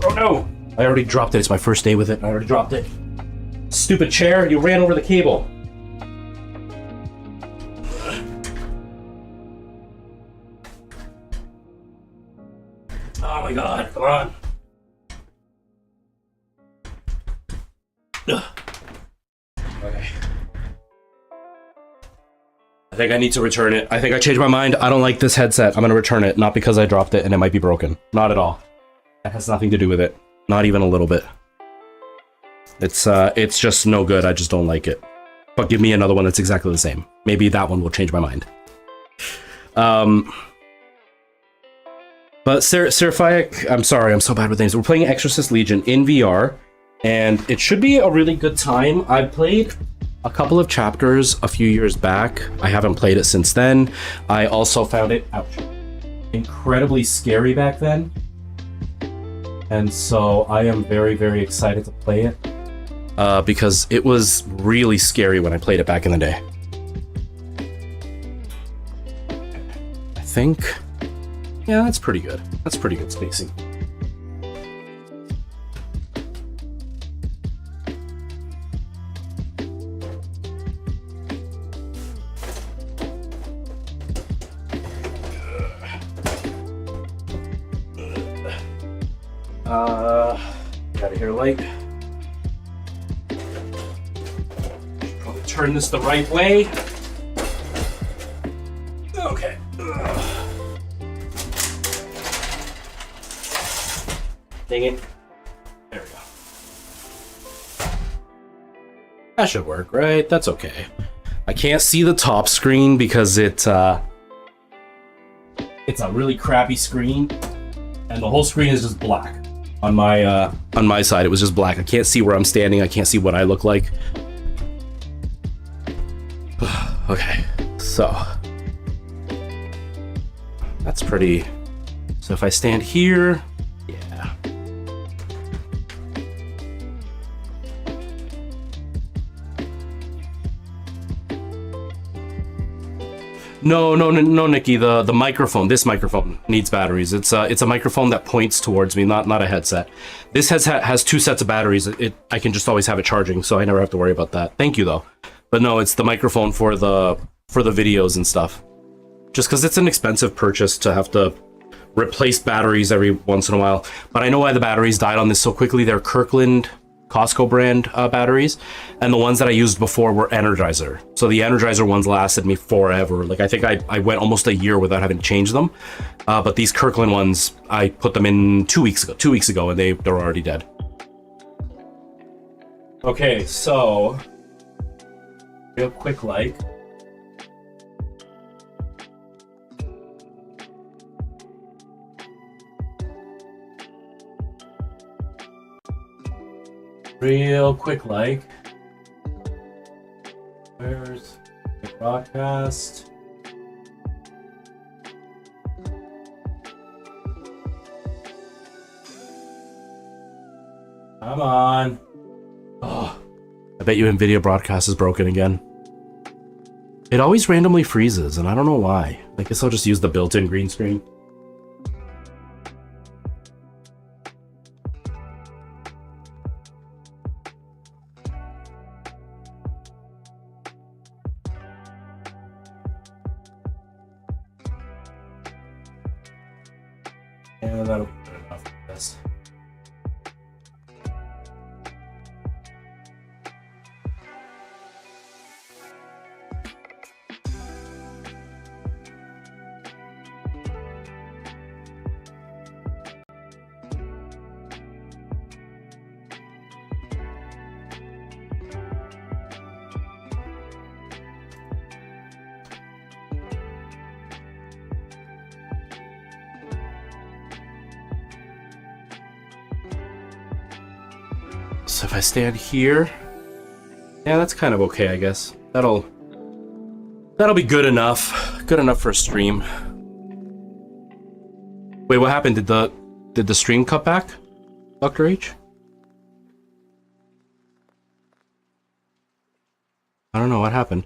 Oh no! I already dropped it. It's my first day with it. I already dropped it. Stupid chair, you ran over the cable. Oh my god, come on. Ugh. Okay. I think I need to return it. I think I changed my mind. I don't like this headset. I'm gonna return it, not because I dropped it and it might be broken. Not at all. That has nothing to do with it. Not even a little bit. It's just no good. I just don't like it. But give me another one that's exactly the same. Maybe that one will change my mind. But Seraphic, I'm sorry, I'm so bad with names. We're playing Exorcist Legion in VR, and it should be a really good time. I played a couple of chapters a few years back. I haven't played it since then. I also found it, ouch, incredibly scary back then. And so I am very, very excited to play it. Because it was really scary when I played it back in the day. I think... yeah, that's pretty good. That's pretty good spacing. Gotta hear light. Probably turn this the right way. Okay. Dang it. There we go. That should work, right? That's okay. I can't see the top screen because it's a really crappy screen, and the whole screen is just black. On my side, it was just black. I can't see where I'm standing. I can't see what I look like. Okay, so that's pretty. So if I stand here, yeah. No, Nikki. The microphone. This microphone needs batteries. It's a microphone that points towards me, not a headset. This headset has 2 sets of batteries. I can just always have it charging, so I never have to worry about that. Thank you though. But no, it's the microphone for the videos and stuff. Just because it's an expensive purchase to have to replace batteries every once in a while. But I know why the batteries died on this so quickly. They're Kirkland Costco brand batteries, and the ones that I used before were Energizer. So the Energizer ones lasted me forever. Like I think I went almost a year without having to change them. But these Kirkland ones, I put them in 2 weeks ago. 2 weeks ago, and they're already dead. Okay, so real quick, like. Real quick, like. Where's the broadcast? Come on. Oh, I bet you NVIDIA broadcast is broken again. It always randomly freezes, and I don't know why. I guess I'll just use the built-in green screen. Yeah, that'll be good enough for this. So if I stand here, yeah, that's kind of okay, I guess. That'll be good enough. Good enough for a stream. Wait, what happened? Did the stream cut back, Dr. H? I don't know what happened.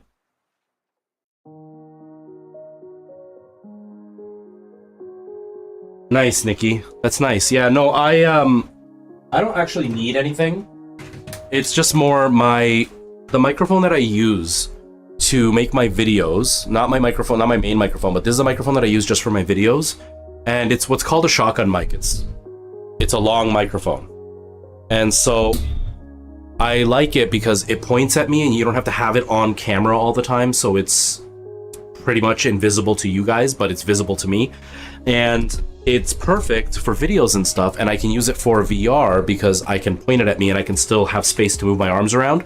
Nice, Nikki. That's nice. Yeah, no, I don't actually need anything. It's just more the microphone that I use to make my videos, not my microphone, not my main microphone, but this is a microphone that I use just for my videos, and it's what's called a shotgun mic. It's a long microphone, and so I like it because it points at me and you don't have to have it on camera all the time, so it's pretty much invisible to you guys, but it's visible to me, and it's perfect for videos and stuff, and I can use it for VR because I can point it at me and I can still have space to move my arms around.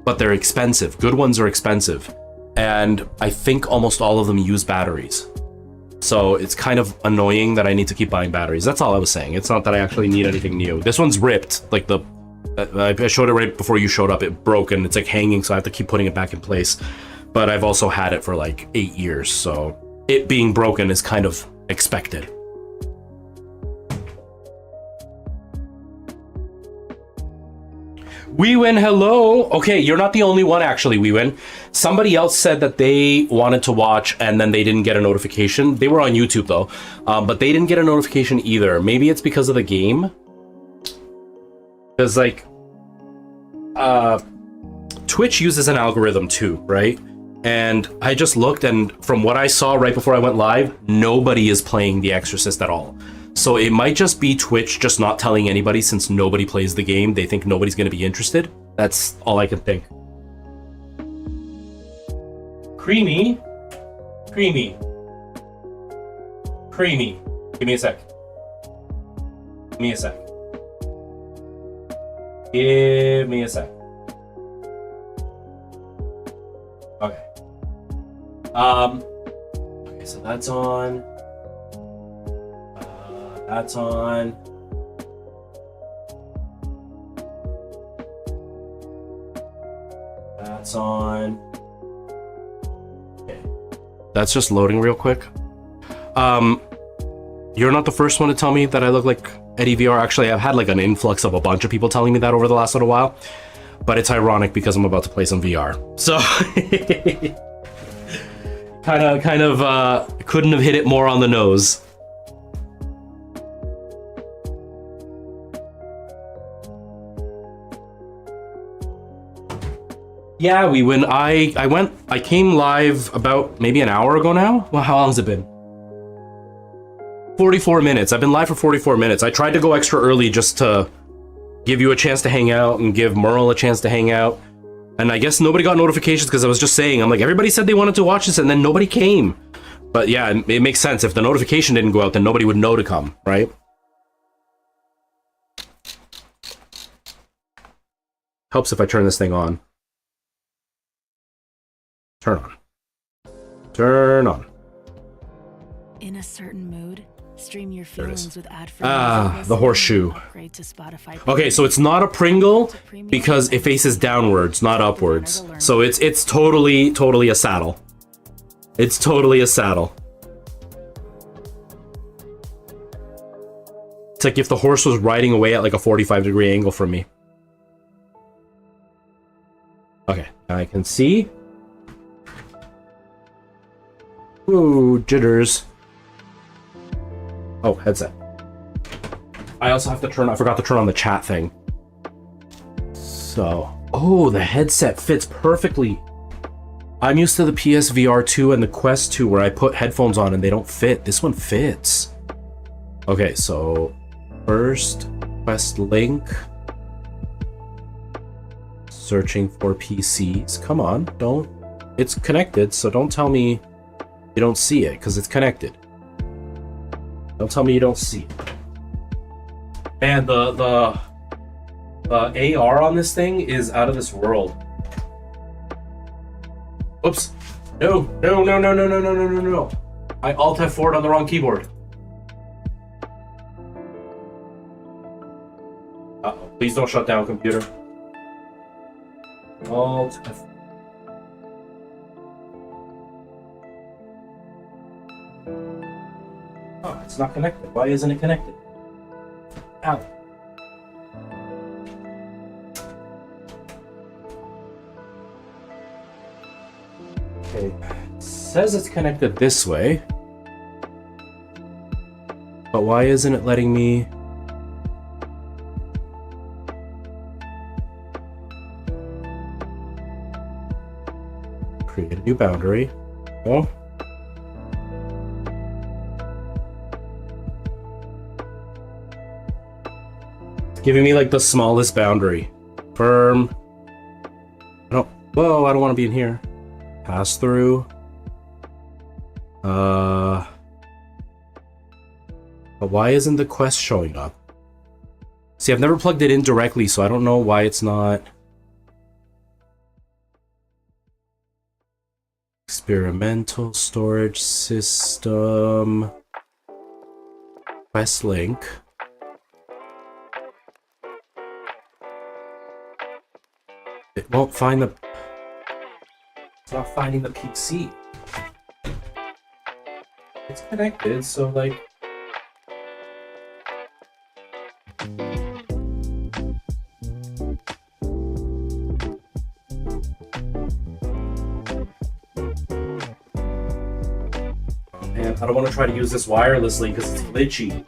But they're expensive. Good ones are expensive. And I think almost all of them use batteries. So it's kind of annoying that I need to keep buying batteries. That's all I was saying. It's not that I actually need anything new. This one's ripped. Like I showed it right before you showed up. It broke and it's like hanging, so I have to keep putting it back in place. But I've also had it for like 8 years, so it being broken is kind of expected. We win, hello. Okay, you're not the only one actually, we win. Somebody else said that they wanted to watch and then they didn't get a notification. They were on YouTube though, but they didn't get a notification either. Maybe it's because of the game. Because like, Twitch uses an algorithm too, right? And I just looked, and from what I saw right before I went live, nobody is playing The Exorcist at all. So it might just be Twitch just not telling anybody, since nobody plays the game. They think nobody's going to be interested. That's all I can think. Creamy. Creamy. Creamy. Give me a sec. Give me a sec. Give me a sec. Okay. Okay, so that's on. That's on. That's on. Okay. That's just loading real quick. You're not the first one to tell me that I look like Eddie VR. Actually, I've had like an influx of a bunch of people telling me that over the last little while. But it's ironic because I'm about to play some VR. So kind of couldn't have hit it more on the nose. Yeah, we win. I came live about maybe an hour ago now. Well, how long has it been? 44 minutes. I've been live for 44 minutes. I tried to go extra early just to give you a chance to hang out and give Merle a chance to hang out. And I guess nobody got notifications because I was just saying, I'm like, everybody said they wanted to watch this and then nobody came. But yeah, it makes sense. If the notification didn't go out, then nobody would know to come, right? Helps if I turn this thing on. Turn on. Turn on. In a certain mood, stream your feelings with ad-free. The horseshoe. Okay, so it's not a Pringle because it faces downwards, not upwards. So it's totally a saddle. It's totally a saddle. It's like if the horse was riding away at like a 45-degree angle from me. Okay, I can see. Ooh, jitters. Oh, headset. I also have to I forgot to turn on the chat thing. So, oh, the headset fits perfectly. I'm used to the PSVR 2 and the Quest 2 where I put headphones on and they don't fit. This one fits. Okay, so first, Quest link. Searching for PCs. Come on, don't. It's connected, so don't tell me you don't see it, because it's connected. Don't tell me you don't see it. And the AR on this thing is out of this world. Oops. No. I Alt F4'd on the wrong keyboard. Uh-oh. Please don't shut down, computer. Alt F4. Oh, it's not connected. Why isn't it connected? Ow. Okay. It says it's connected this way. But why isn't it letting me? Create a new boundary. Oh. It's giving me like the smallest boundary. Firm. Whoa, I don't want to be in here. Pass through. But why isn't the quest showing up? See, I've never plugged it in directly, so I don't know why it's not. Experimental storage system. Quest link. It won't find the... It's not finding the PC. It's connected, so like... Man, I don't want to try to use this wirelessly because it's glitchy.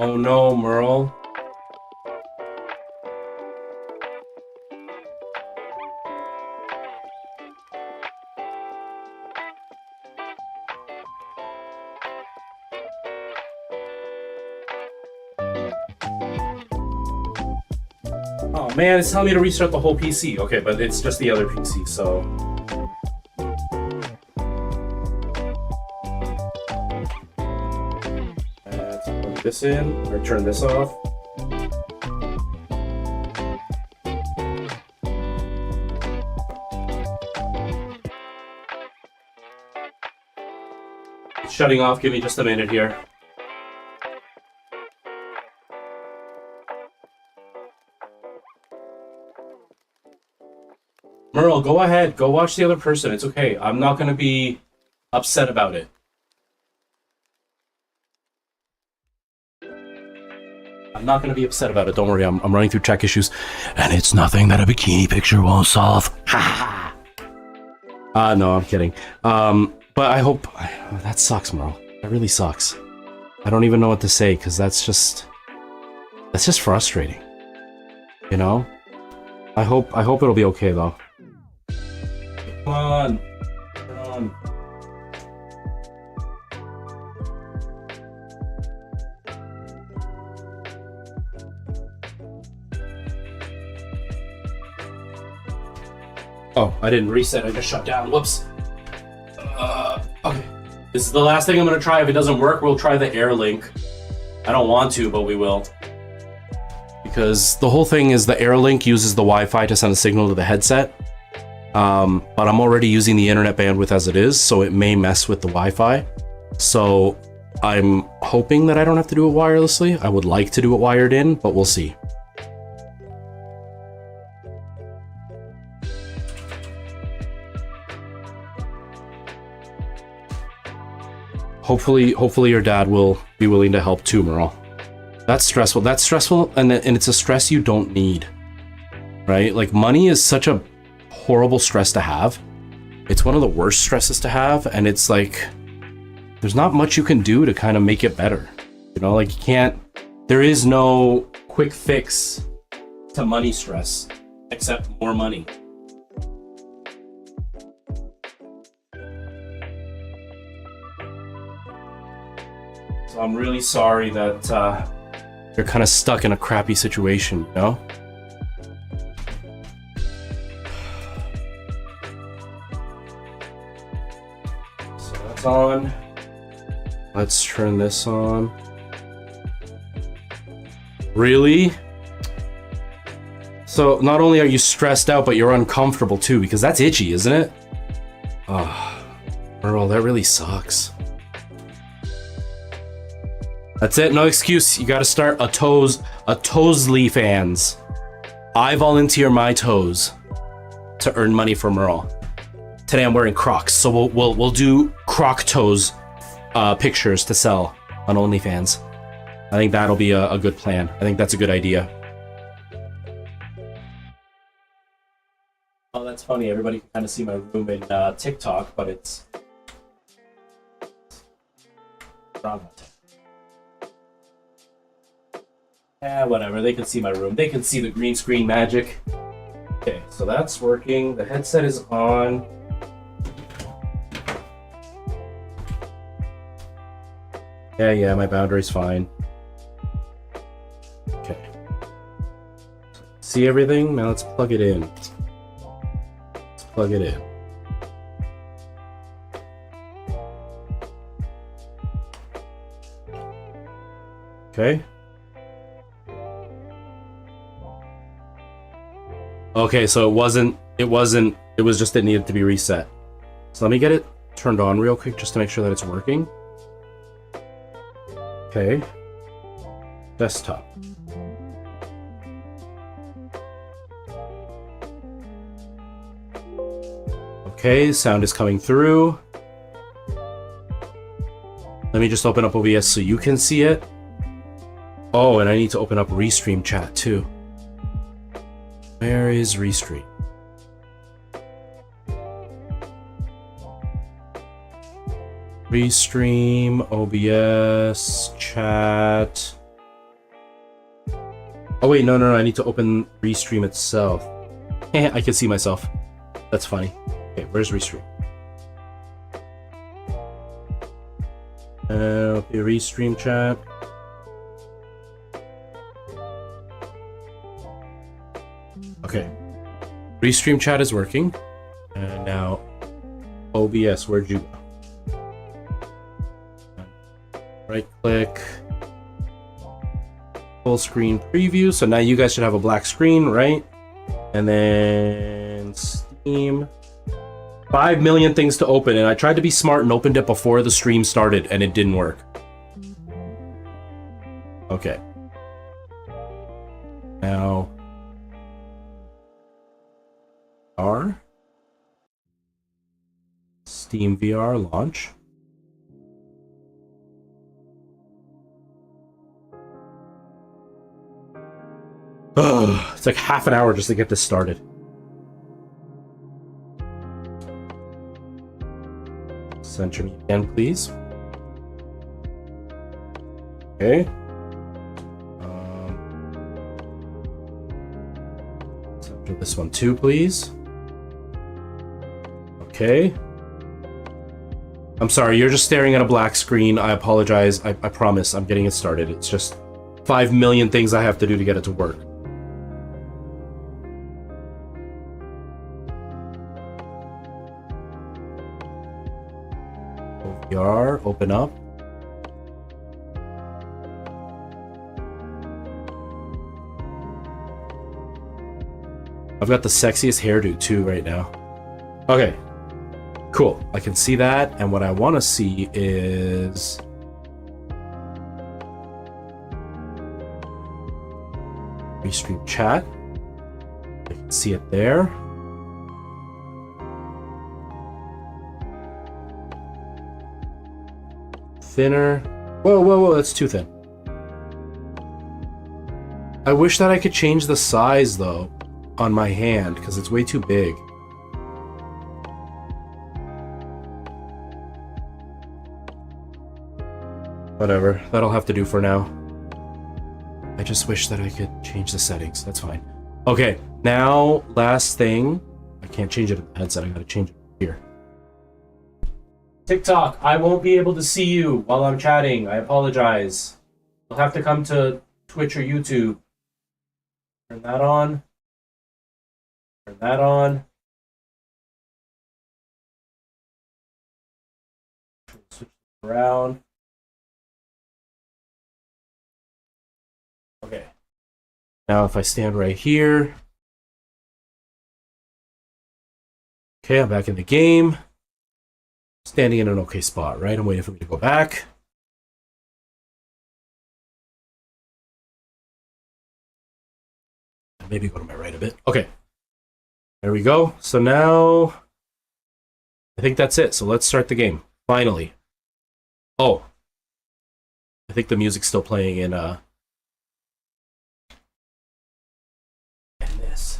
Oh no, Merle. Oh man, it's telling me to restart the whole PC. Okay, but it's just the other PC, so... this in or turn this off. It's shutting off. Give me just a minute here. Merle, go ahead. Go watch the other person. It's okay. I'm not going to be upset about it. I'm not going to be upset about it. Don't worry. I'm running through tech issues. And it's nothing that a bikini picture won't solve. Ha ha. No, I'm kidding. But I hope... that sucks, Merle. That really sucks. I don't even know what to say because that's just frustrating. You know? I hope it'll be okay though. Come on. Come on. Oh, I didn't reset. I just shut down. Whoops. Okay. This is the last thing I'm going to try. If it doesn't work, we'll try the air link. I don't want to, but we will. Because the whole thing is the air link uses the Wi-Fi to send a signal to the headset. But I'm already using the internet bandwidth as it is, so it may mess with the Wi-Fi. So I'm hoping that I don't have to do it wirelessly. I would like to do it wired in, but we'll see. Hopefully your dad will be willing to help too, Merle. That's stressful. That's stressful, and it's a stress you don't need, right? Like, money is such a horrible stress to have. It's one of the worst stresses to have, and it's like, there's not much you can do to kind of make it better. You know, like, you can't, there is no quick fix to money stress, except more money. So I'm really sorry that you're kind of stuck in a crappy situation, you know? So that's on. Let's turn this on. Really? So not only are you stressed out, but you're uncomfortable too, because that's itchy, isn't it? Earl, that really sucks. That's it, no excuse. You gotta start a Toesly fans. I volunteer my toes to earn money from Earl. Today I'm wearing Crocs, so we'll do Croc toes pictures to sell on OnlyFans. I think that'll be a good plan. I think that's a good idea. Oh, that's funny. Everybody can kind of see my room in TikTok, but it's yeah, whatever. They can see my room. They can see the green screen magic. Okay, so that's working. The headset is on. Yeah, my boundary's fine. Okay. See everything? Now let's plug it in. Let's plug it in. Okay. Okay, so it was just it needed to be reset. So let me get it turned on real quick just to make sure that it's working. Okay. Desktop. Okay, sound is coming through. Let me just open up OBS so you can see it. Oh, and I need to open up Restream chat too. Where is Restream? Restream, OBS, chat. Oh wait, no, I need to open Restream itself. I can see myself. That's funny. Okay, where's Restream? Okay, Restream chat. Okay, Restream chat is working. And now, OBS, where'd you go? Right click, full screen preview. So now you guys should have a black screen, right? And then Steam. 5 million things to open, and I tried to be smart and opened it before the stream started, and it didn't work. Okay. Now, VR. Steam VR launch. Ugh, it's like half an hour just to get this started. Center me again, please. Okay. Center this one too, please. Okay. I'm sorry, you're just staring at a black screen. I apologize. I promise I'm getting it started. It's just 5 million things I have to do to get it to work. OVR, open up. I've got the sexiest hairdo too right now. Okay, cool. I can see that, and what I want to see is Restream chat. I can see it there. Thinner. Whoa, that's too thin. I wish that I could change the size though on my hand because it's way too big. Whatever, that'll have to do for now. I just wish that I could change the settings. That's fine. Okay, now last thing. I can't change it at the headset. I gotta change it here. TikTok, I won't be able to see you while I'm chatting. I apologize. You'll have to come to Twitch or YouTube. Turn that on. Turn that on. Switch around. Okay. Now if I stand right here. Okay, I'm back in the game. Standing in an okay spot, right? I'm waiting for me to go back. Maybe go to my right a bit. Okay. There we go. So now I think that's it. So let's start the game. Finally. Oh. I think the music's still playing in this.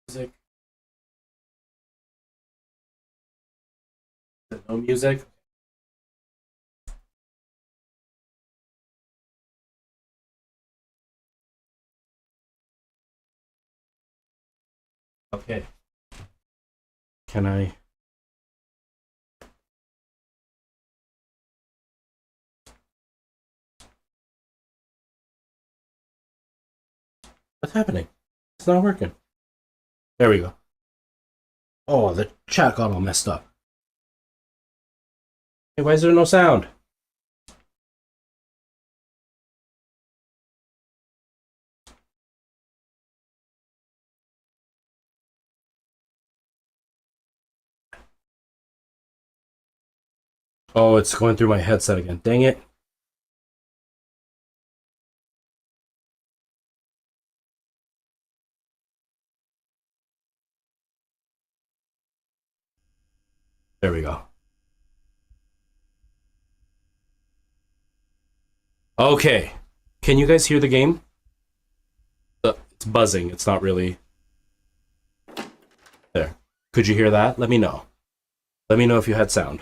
Music. No music. Okay. Can I? What's happening? It's not working. There we go. Oh, the chat got all messed up. Hey, why is there no sound? Oh, it's going through my headset again. Dang it. There we go. Okay. Can you guys hear the game? It's buzzing. It's not really... There. Could you hear that? Let me know. Let me know if you had sound.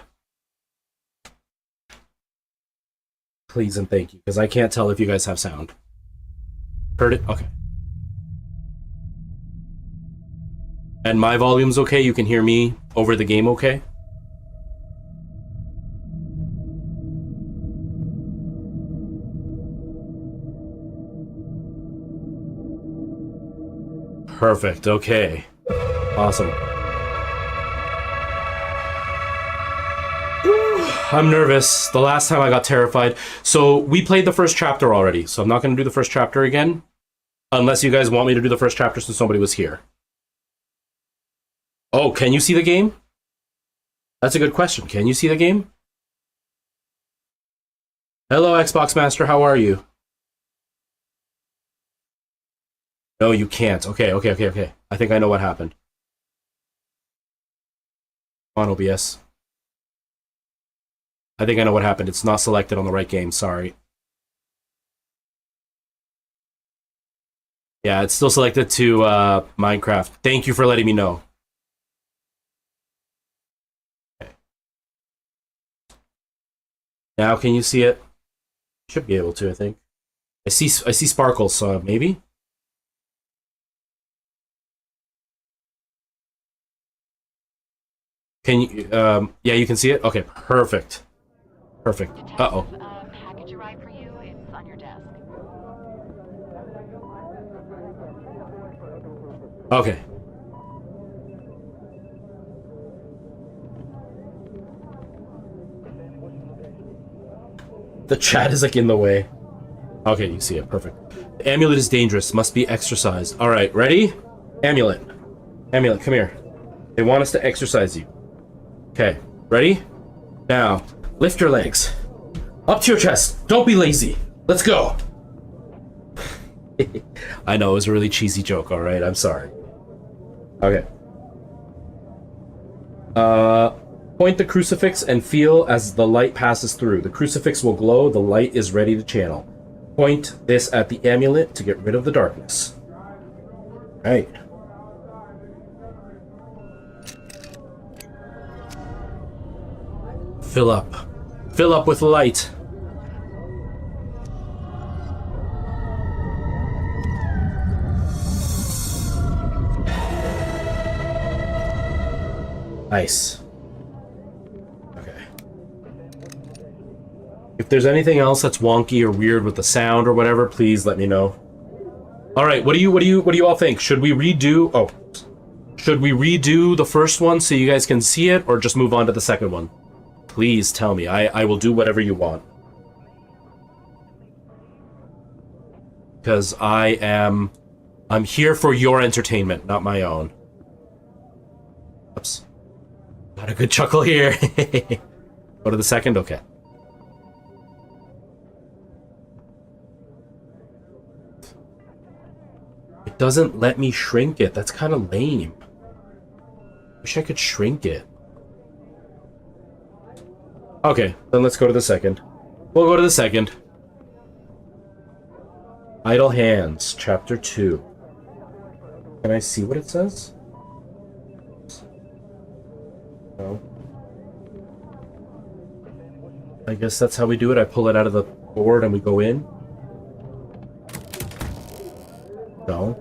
Please and thank you, because I can't tell if you guys have sound. Heard it? Okay. And my volume's okay? You can hear me over the game okay? Perfect, okay. Awesome. I'm nervous. The last time I got terrified. So we played the first chapter already, so I'm not going to do the first chapter again. Unless you guys want me to do the first chapter since somebody was here. Oh, can you see the game? That's a good question. Can you see the game? Hello, Xbox Master. How are you? No, you can't. Okay. I think I know what happened. On OBS. I think I know what happened. It's not selected on the right game. Sorry. Yeah, it's still selected to Minecraft. Thank you for letting me know. Okay. Now can you see it? Should be able to, I think. I see sparkles, so maybe. Can you? Yeah, you can see it. Okay, perfect. Perfect. Uh-oh. Package arrived for you. It's on your desk. Okay. The chat is like in the way. Okay, you see it. Perfect. The amulet is dangerous. Must be exercised. All right, ready? Amulet. Amulet, come here. They want us to exercise you. Okay, ready? Now, lift your legs. Up to your chest. Don't be lazy. Let's go. I know, it was a really cheesy joke, alright? I'm sorry. Okay. Point the crucifix and feel as the light passes through. The crucifix will glow. The light is ready to channel. Point this at the amulet to get rid of the darkness. Alright. Fill up. Fill up with light. Nice. Okay. If there's anything else that's wonky or weird with the sound or whatever, please let me know. All right, what do you all think? Should we redo the first one so you guys can see it, or just move on to the second one? Please tell me. I will do whatever you want. Because I am I'm here for your entertainment, not my own. Oops. Not a good chuckle here. Go to the second? Okay. It doesn't let me shrink it. That's kind of lame. Wish I could shrink it. Okay, then let's go to the second. We'll go to the second. Idle Hands, Chapter 2. Can I see what it says? No. I guess that's how we do it. I pull it out of the board and we go in. No.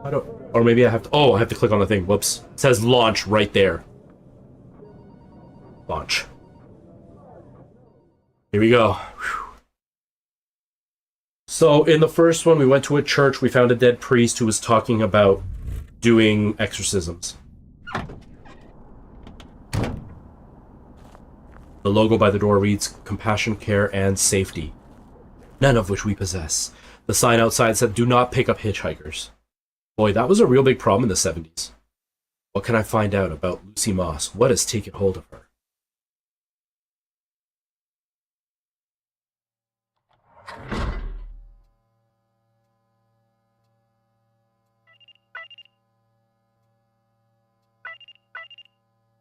I don't... Or maybe I have to... Oh, I have to click on the thing. Whoops. It says launch right there. Launch. Here we go. Whew. So, in the first one, we went to a church. We found a dead priest who was talking about doing exorcisms. The logo by the door reads, Compassion, Care, and Safety. None of which we possess. The sign outside said, do not pick up hitchhikers. Boy, that was a real big problem in the 70s. What can I find out about Lucy Moss? What has taken hold of her?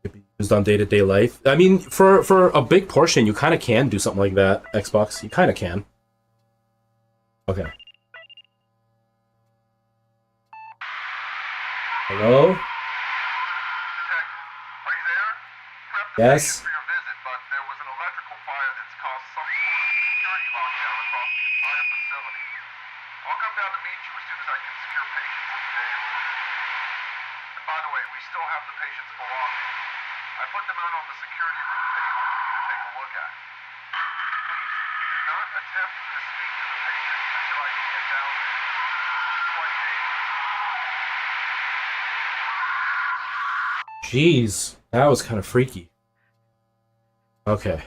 Could be used on day-to-day life. I mean, for a big portion, you kind of can do something like that, Xbox. You kind of can. Okay. Hello? Detective, are you there? Yes? For your visit, but there was an electrical fire that's caused some sort of security lockdown across the entire facility. I'll come down to meet you as soon as I can secure patients in the day room. And by the way, we still have the patient's belongings. I put them out on the security room table for you to take a look at. Please, do not attempt to speak to the patient until I can get down there. It's quite dangerous. Jeez, that was kind of freaky. Okay.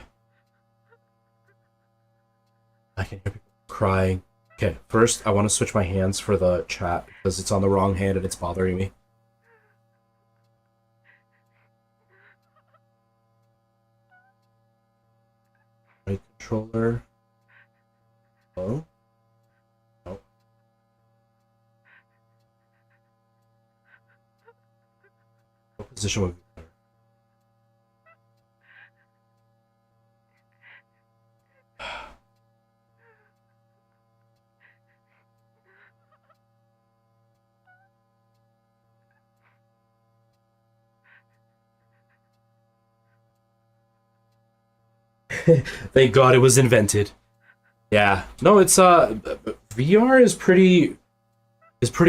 I can hear people crying. Okay, first I want to switch my hands for the chat because it's on the wrong hand and it's bothering me. Right controller. Hello? Nope. What position would be better? Thank God it was invented. Yeah. No, it's VR is pretty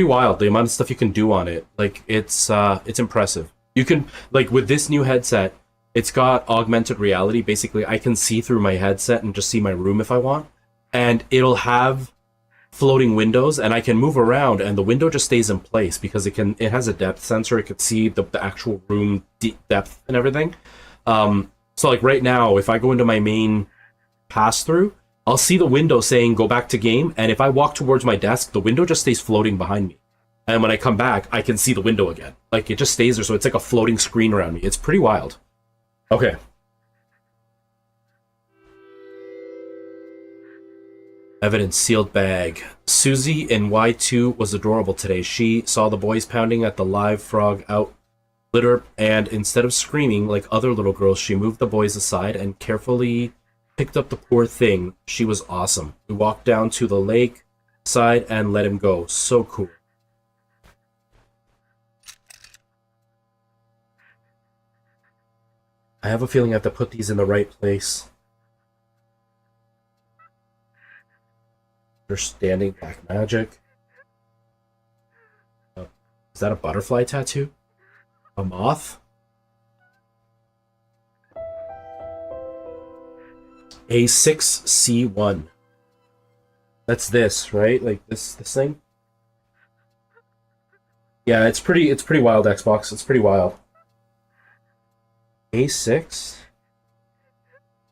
wild. The amount of stuff you can do on it. Like it's impressive. You can like with this new headset, it's got augmented reality. Basically, I can see through my headset and just see my room if I want. And it'll have floating windows and I can move around and the window just stays in place because it has a depth sensor. It could see the actual room depth and everything. So like right now, if I go into my main pass-through, I'll see the window saying go back to game, and if I walk towards my desk, the window just stays floating behind me. And when I come back, I can see the window again. Like, it just stays there, so it's like a floating screen around me. It's pretty wild. Okay. Evidence sealed bag. Susie in Y2 was adorable today. She saw the boys pounding at the live frog out litter, and instead of screaming like other little girls, she moved the boys aside and carefully picked up the poor thing. She was awesome. We walked down to the lake side and let him go. So cool. I have a feeling I have to put these in the right place. Understanding black magic. Is that a butterfly tattoo? A moth? A6C1. That's this, right? Like this thing? Yeah, it's pretty wild, Xbox. It's pretty wild. A6?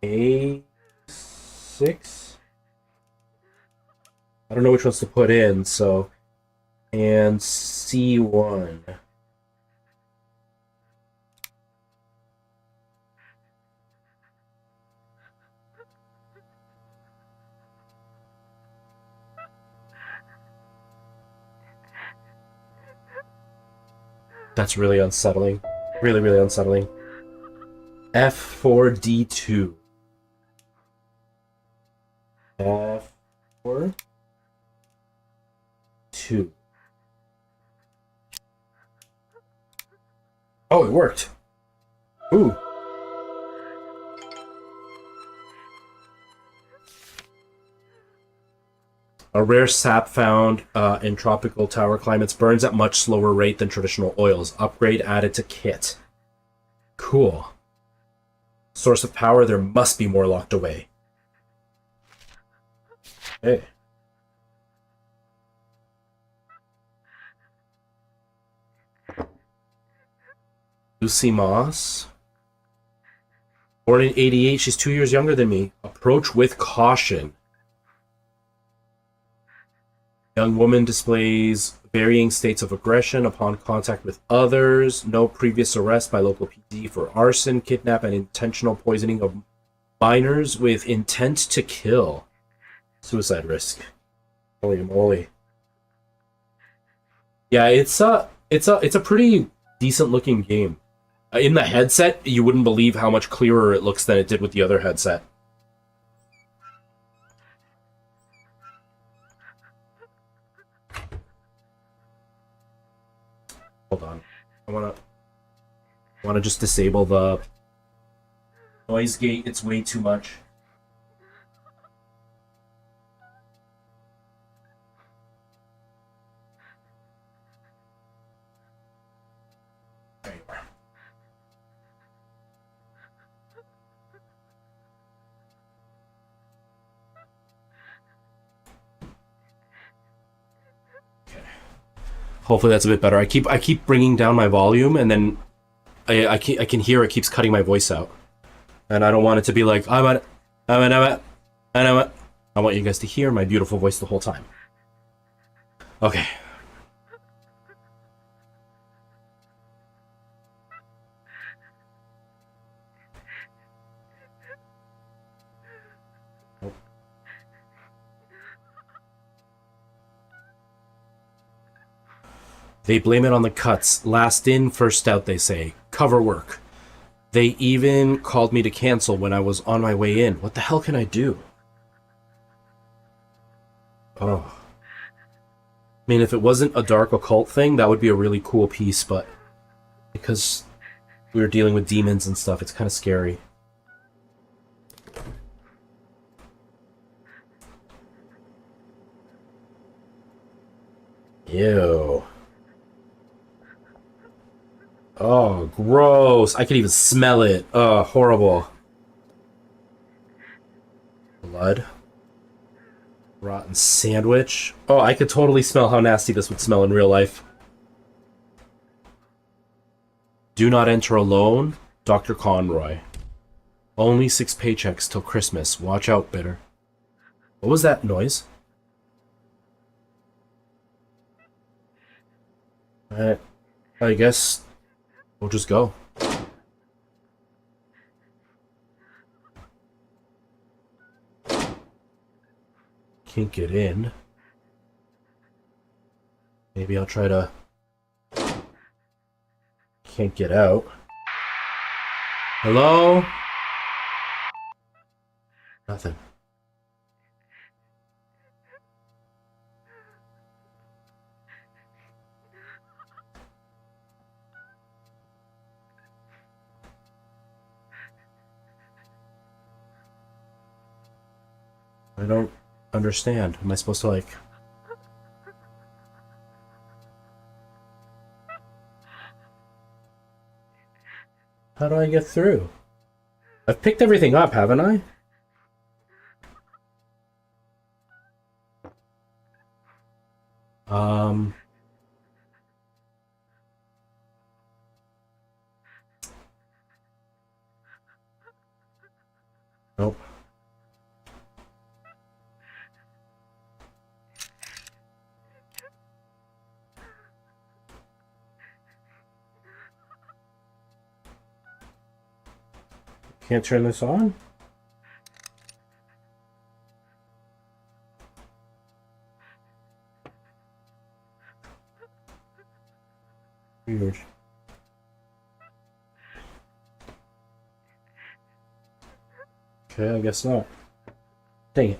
A6? I don't know which ones to put in, so And C1. That's really unsettling. Really, really unsettling. F4D2. F4 2. Oh, it worked. Ooh. A rare sap found in tropical tower climates burns at much slower rate than traditional oils. Upgrade added to kit. Cool. Source of power, there must be more locked away. Hey. Lucy Moss. Born in 88, she's 2 years younger than me. Approach with caution. Young woman displays varying states of aggression upon contact with others. No previous arrest by local PD for arson, kidnap, and intentional poisoning of minors with intent to kill. Suicide risk. Holy moly. Yeah, it's a pretty decent looking game. In the headset, you wouldn't believe how much clearer it looks than it did with the other headset. Hold on. I wanna just disable the noise gate. It's way too much. There you are. Hopefully that's a bit better. I keep bringing down my volume, and then I can hear it keeps cutting my voice out, and I don't want it to be like I want you guys to hear my beautiful voice the whole time. Okay. They blame it on the cuts. Last in, first out, they say. Cover work. They even called me to cancel when I was on my way in. What the hell can I do? Oh. I mean, if it wasn't a dark occult thing, that would be a really cool piece, but because we were dealing with demons and stuff, it's kind of scary. Ew. Oh, gross. I can even smell it. Oh, horrible. Blood. Rotten sandwich. Oh, I could totally smell how nasty this would smell in real life. Do not enter alone. Dr. Conroy. Only 6 paychecks till Christmas. Watch out, bitter. What was that noise? I guess we'll just go. Can't get in. Maybe I'll try to... Can't get out. Hello? Nothing. I don't understand. Am I supposed to, like... How do I get through? I've picked everything up, haven't I? Nope. Can't turn this on? Weird. Okay, I guess not. Dang it.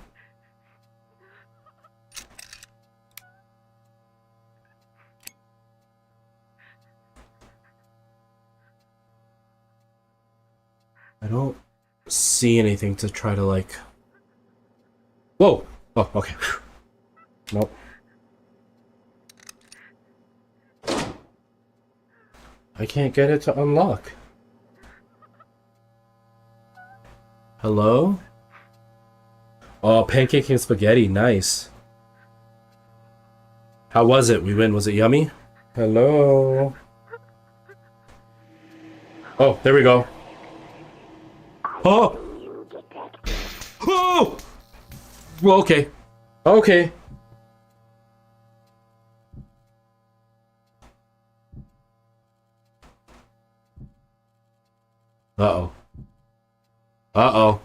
I don't see anything to try to like... Whoa! Oh, okay. Nope. I can't get it to unlock. Hello? Oh, pancake and spaghetti, nice. How was it? We win. Was it yummy? Hello? Oh, there we go. Oh! Oh! Well, okay. Okay. Uh-oh. Uh-oh.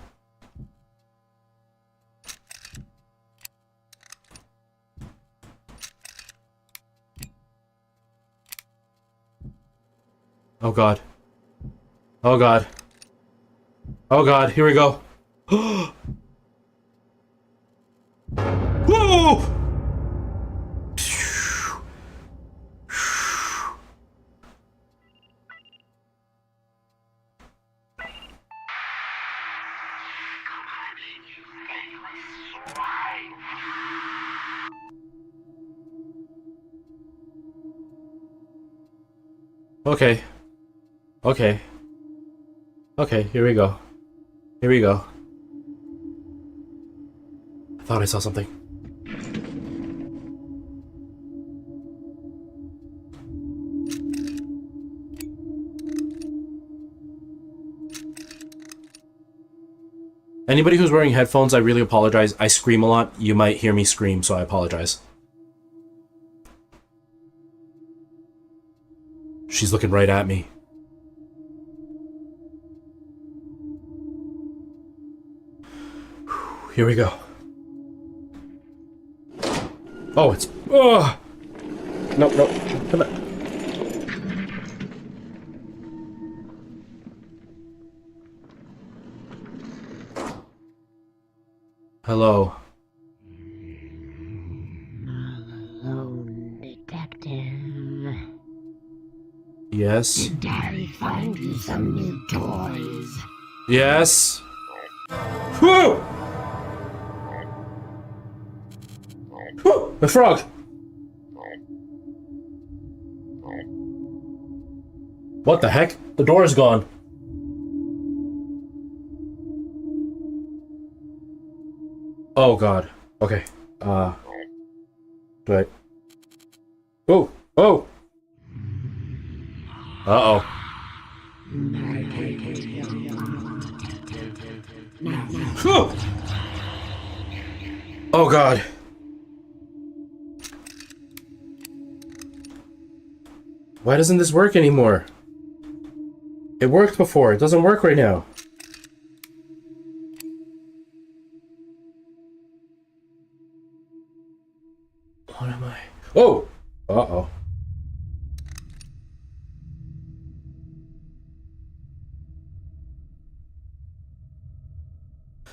Oh God. Oh God. Oh God, here we go. Whoa! Okay. Okay. Okay, here we go. Here we go. I thought I saw something. Anybody who's wearing headphones, I really apologize. I scream a lot. You might hear me scream, so I apologize. She's looking right at me. Here we go. Oh, it's... Oh! Nope, nope. Come on. Hello. Alone, detective. Yes. Did I find you some new toys? Yes. Whoa! Whoa! The frog! What the heck? The door is gone. Oh God. Okay. Right. Oh! Oh! Uh-oh. Whew. Oh God. Why doesn't this work anymore? It worked before. It doesn't work right now. What am I? Oh! Uh-oh.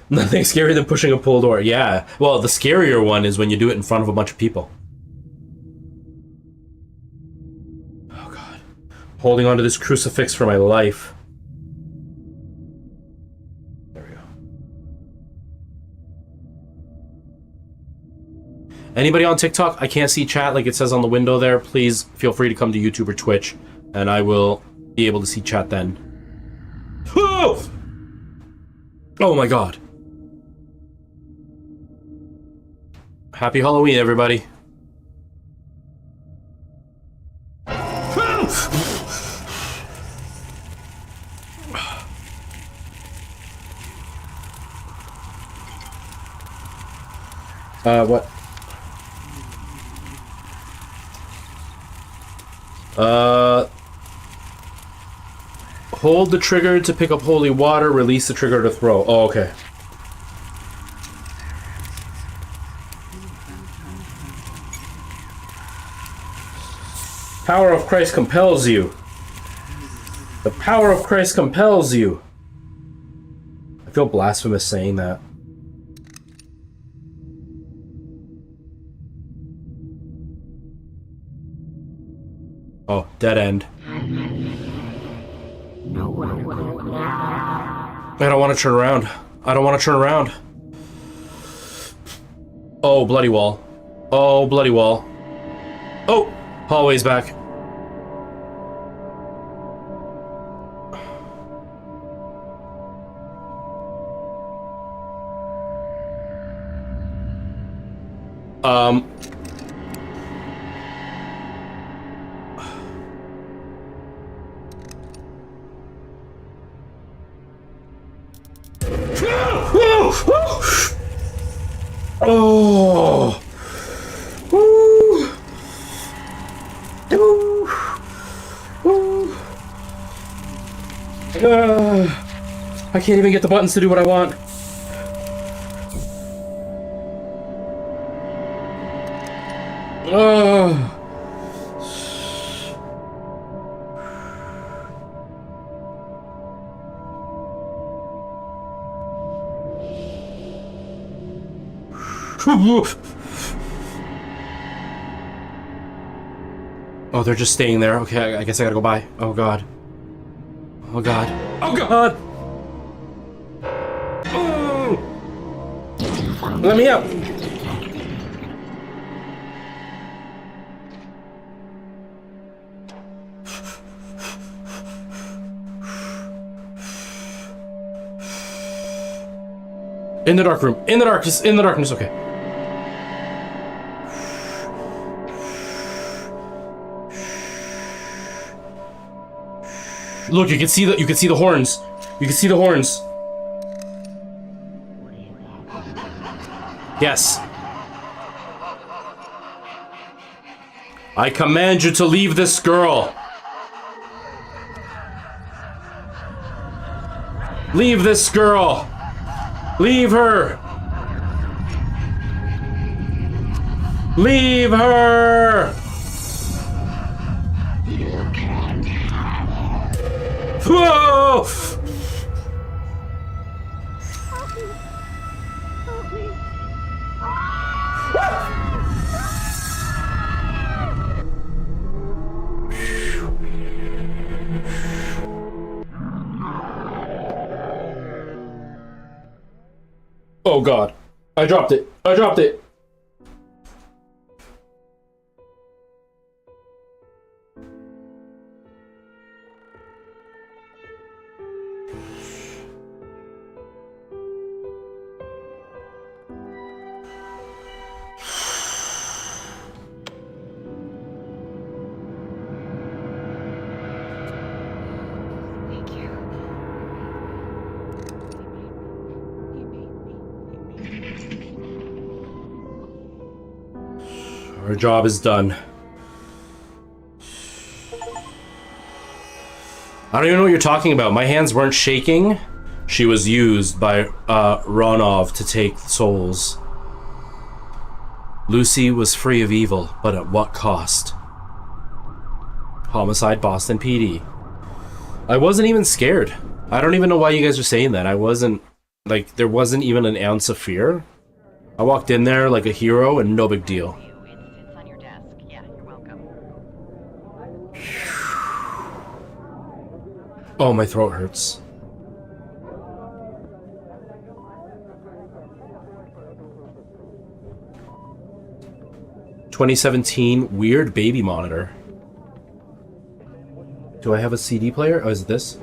Nothing scarier than pushing a pull door. Yeah. Well, the scarier one is when you do it in front of a bunch of people. Oh God. Holding onto this crucifix for my life. There we go. Anybody on TikTok? I can't see chat like it says on the window there. Please feel free to come to YouTube or Twitch, and I will be able to see chat then. Oh! Oh my God. Happy Halloween, everybody. What? Hold the trigger to pick up holy water. Release the trigger to throw. Oh, okay. Power of Christ compels you. The power of Christ compels you. I feel blasphemous saying that. Oh, dead end. I don't want to turn around. I don't want to turn around. Oh, bloody wall. Oh, bloody wall. Oh, hallway's back. Oh. Woo. Woo. Woo. I can't even get the buttons to do what I want. Oh. Oh, they're just staying there. Okay, I guess I gotta go by. Oh god. Oh god. Oh god! Oh. Let me out! In the dark room. In the darkness. In the darkness. Okay. Look, you can see the horns. You can see the horns. Yes. I command you to leave this girl. Leave this girl. Leave her. Leave her. Whoa! Oh god. I dropped it. I dropped it. Our job is done. I don't even know what you're talking about. My hands weren't shaking. She was used by Ronov to take souls. Lucy was free of evil, but at what cost? Homicide Boston PD. I wasn't even scared. I don't even know why you guys are saying that. I wasn't, like, there wasn't even an ounce of fear. I walked in there like a hero and no big deal. It's on your desk. Yeah, you're welcome. Oh, my throat hurts. "2017 weird baby monitor." Do I have a CD player? Oh, is it this?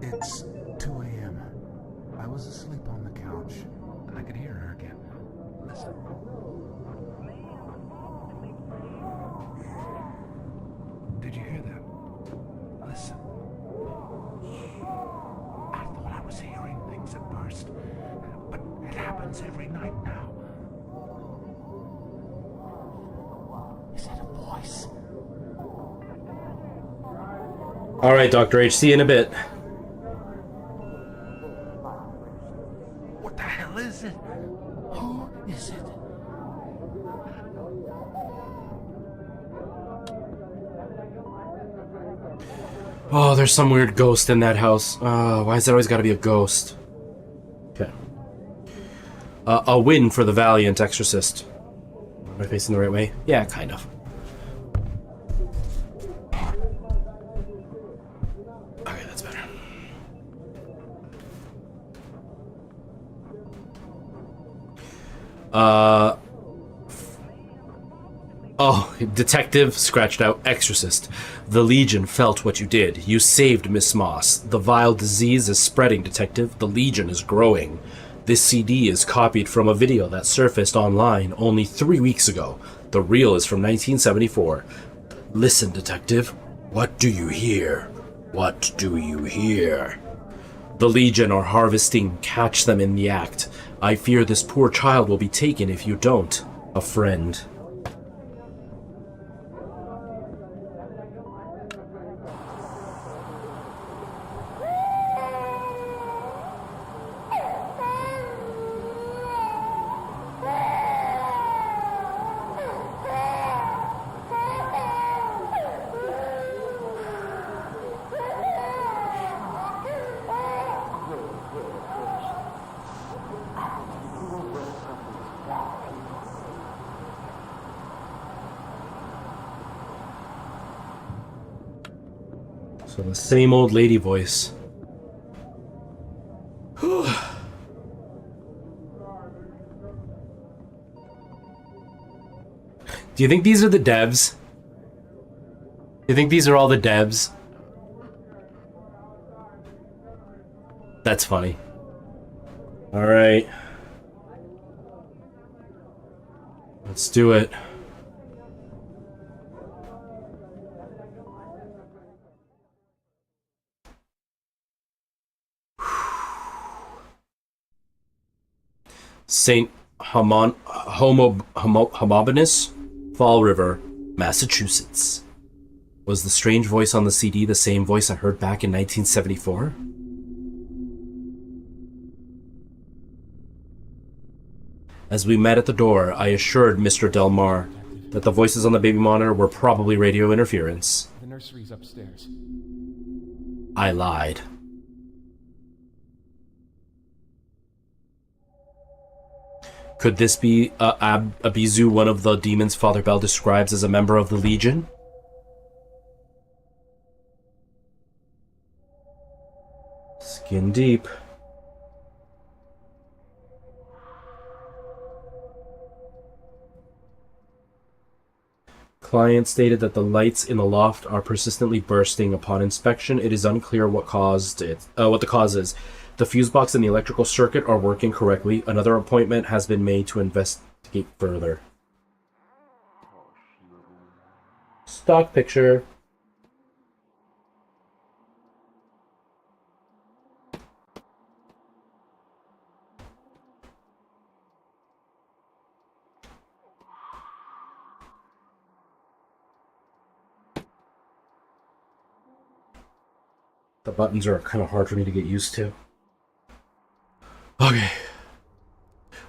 It's 2 a.m. I was asleep on the couch, and I could hear her again. Listen. Did you hear that? Listen. I thought I was hearing things at first, but it happens every night now. All right, Dr. H. See you in a bit. What the hell is it? Who is it? Oh, there's some weird ghost in that house. Why is it always got to be a ghost? Okay. A win for the valiant exorcist. Am I facing the right way? Yeah, kind of. Okay, that's better. Oh, detective, scratched out, exorcist. The Legion felt what you did. You saved Miss Moss. The vile disease is spreading, detective. The Legion is growing. This CD is copied from a video that surfaced online only 3 weeks ago. The reel is from 1974. Listen, detective. What do you hear? What do you hear? The Legion are harvesting. Catch them in the act. I fear this poor child will be taken if you don't. A friend. So the same old lady voice. Do you think these are the devs? Do you think these are all the devs? That's funny. Alright. Let's do it. St. Homogeneous Fall River, Massachusetts. Was the strange voice on the CD the same voice I heard back in 1974? As we met at the door, I assured Mr. Del Mar that the voices on the baby monitor were probably radio interference. The nursery's upstairs. I lied. Could this be Abizu, one of the demons Father Bell describes as a member of the Legion? Skin deep. Client stated that the lights in the loft are persistently bursting. Upon inspection, it is unclear what caused it. What the cause is. The fuse box and the electrical circuit are working correctly. Another appointment has been made to investigate further. Stock picture. The buttons are kind of hard for me to get used to. Okay.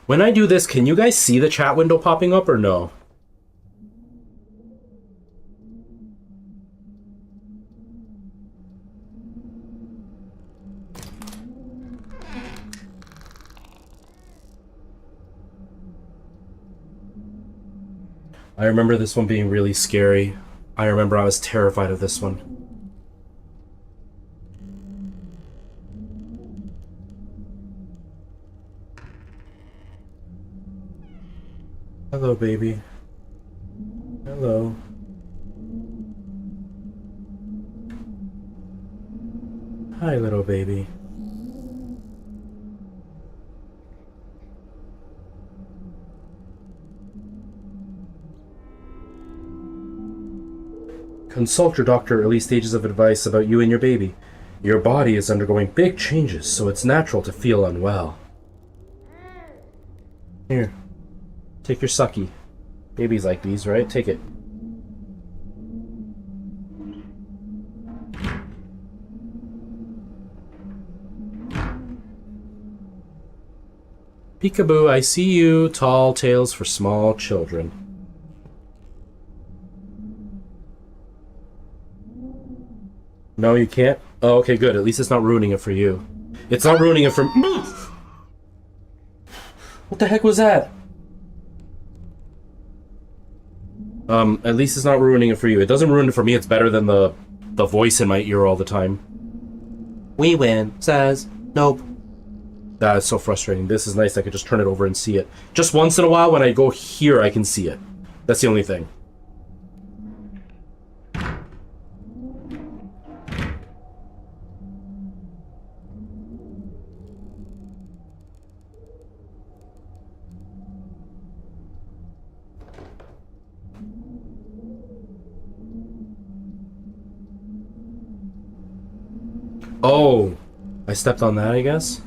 When I do this, can you guys see the chat window popping up or no? I remember this one being really scary. I remember I was terrified of this one. Hello, baby. Hello. Hi, little baby. Consult your doctor. Early stages of advice about you and your baby. Your body is undergoing big changes, so it's natural to feel unwell. Here. Take your sucky. Babies like these, right? Take it. Peekaboo, I see you. Tall tales for small children. No, you can't? Oh, okay, good. At least it's not ruining it for you. It's not ruining it for... What the heck was that? At least it's not ruining it for you. It doesn't ruin it for me. It's better than the voice in my ear all the time. We win. Says. Nope. That is so frustrating. This is nice. I could just turn it over and see it. Just once in a while when I go here, I can see it. That's the only thing. Oh, I stepped on that, I guess.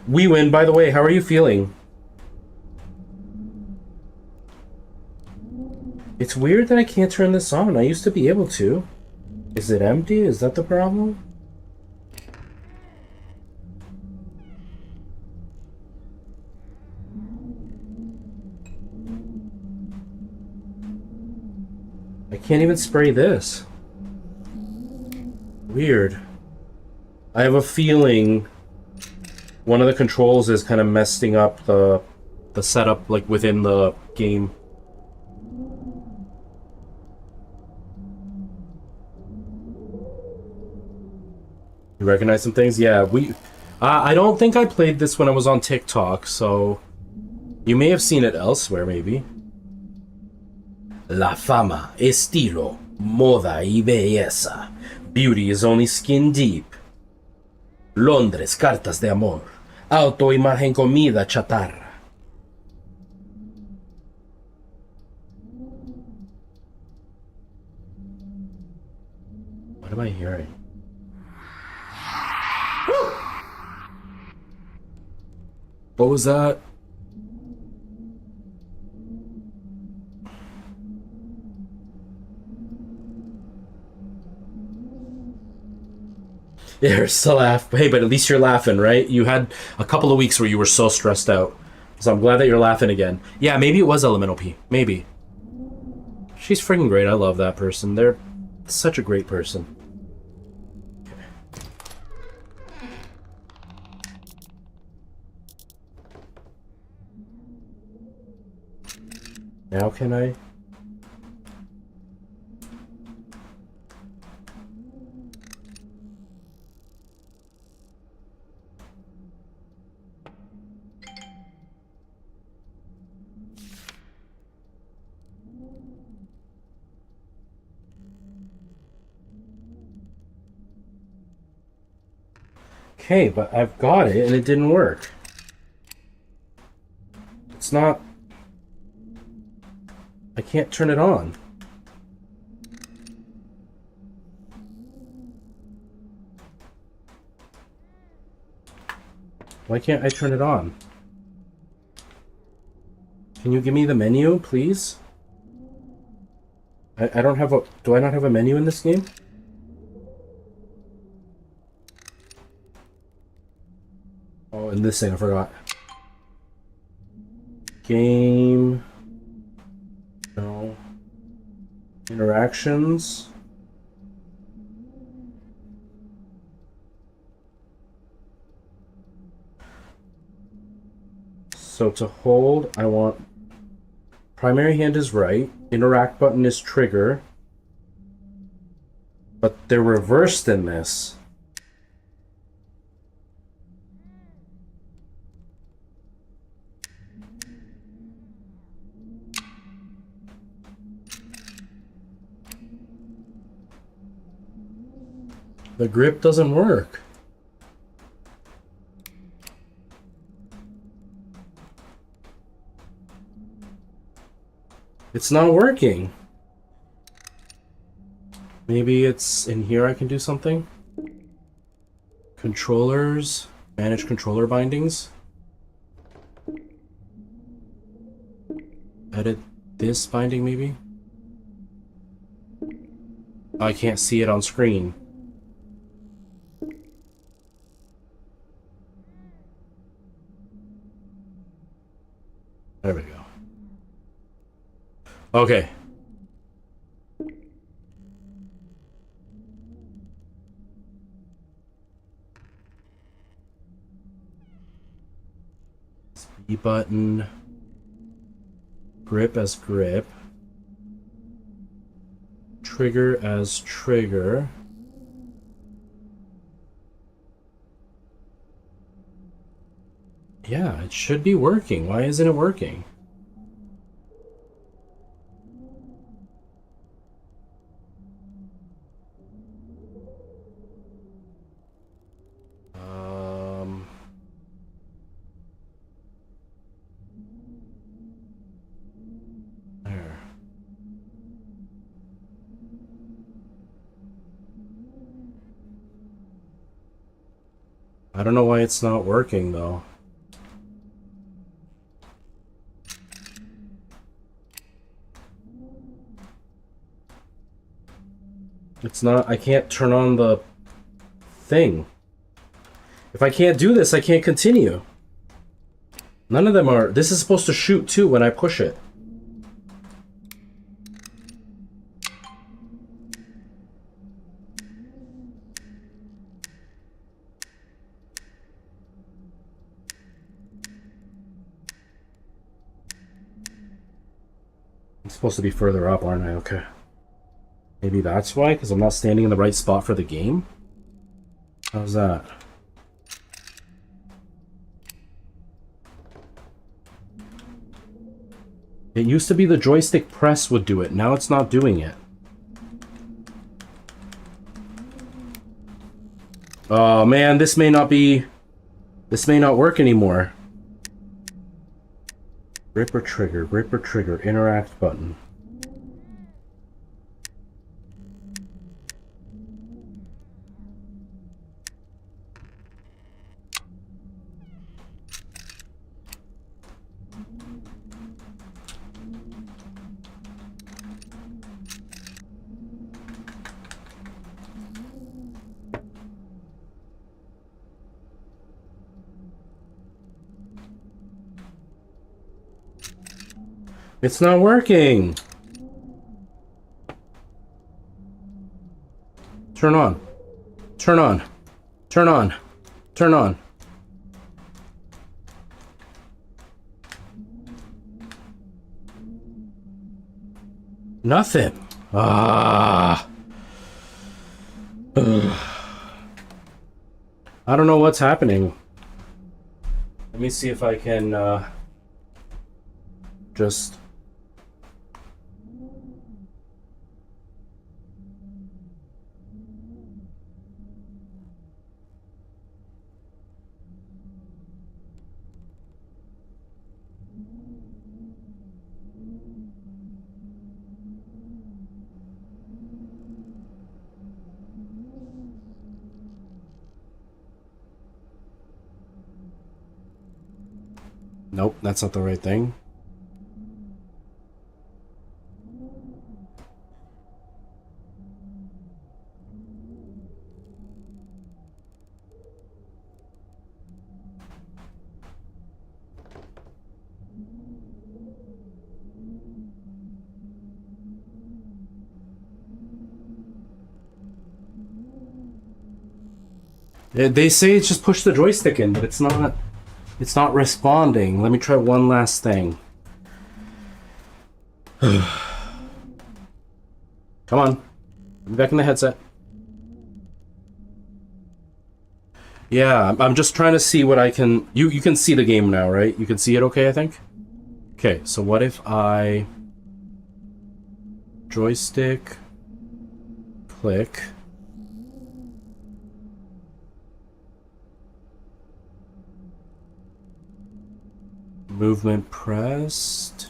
We win, by the way. How are you feeling? It's weird that I can't turn this on. I used to be able to. Is it empty? Is that the problem? I can't even spray this. Weird. I have a feeling one of the controls is kind of messing up the setup, like, within the game. You recognize some things? Yeah, I don't think I played this when I was on TikTok, so you may have seen it elsewhere, maybe. La fama, estilo, moda y belleza. Beauty is only skin deep. Londres, cartas de amor. Auto, imagen, comida, chatarra. What am I hearing? What was that? You're still laughing. Hey, but at least you're laughing, right? You had a couple of weeks where you were so stressed out. So I'm glad that you're laughing again. Yeah, maybe it was Elemental P. Maybe. She's freaking great. I love that person. They're such a great person. Now can I? Okay, but I've got it and it didn't work. It's not... I can't turn it on. Why can't I turn it on? Can you give me the menu, please? I don't have a... Do I not have a menu in this game? Oh, and this thing, I forgot. Game... No. Interactions. So to hold, I want... Primary hand is right. Interact button is trigger. But they're reversed in this. The grip doesn't work. It's not working. Maybe it's in here I can do something? Controllers. Manage controller bindings. Edit this binding maybe? I can't see it on screen. There we go. Okay. B button. Grip as grip. Trigger as trigger. Yeah, it should be working. Why isn't it working? There. I don't know why it's not working though. It's not, I can't turn on the thing. If I can't do this, I can't continue. None of them are, this is supposed to shoot too when I push it. I'm supposed to be further up, aren't I? Okay. Maybe that's why, because I'm not standing in the right spot for the game? How's that? It used to be the joystick press would do it, now it's not doing it. Oh man, this may not work anymore. Grip or trigger, interact button. It's not working. Turn on. Turn on. Turn on. Turn on. Nothing. Ah. I don't know what's happening. Let me see if I can just... Nope, that's not the right thing. They say it's just push the joystick in, but it's not responding. Let me try one last thing. Come on. Let me back in the headset. Yeah, I'm just trying to see what I can... You can see the game now, right? You can see it okay, I think? Okay, so what if I... Joystick... Click... Movement pressed...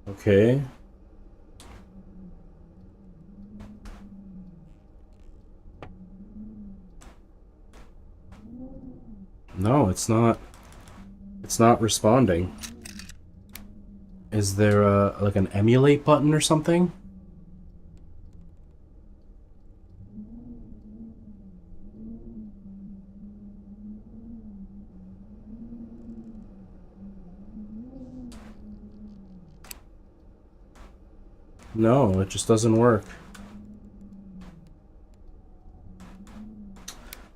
Okay. No, it's not. It's not responding. Is there like an emulate button or something? No, it just doesn't work.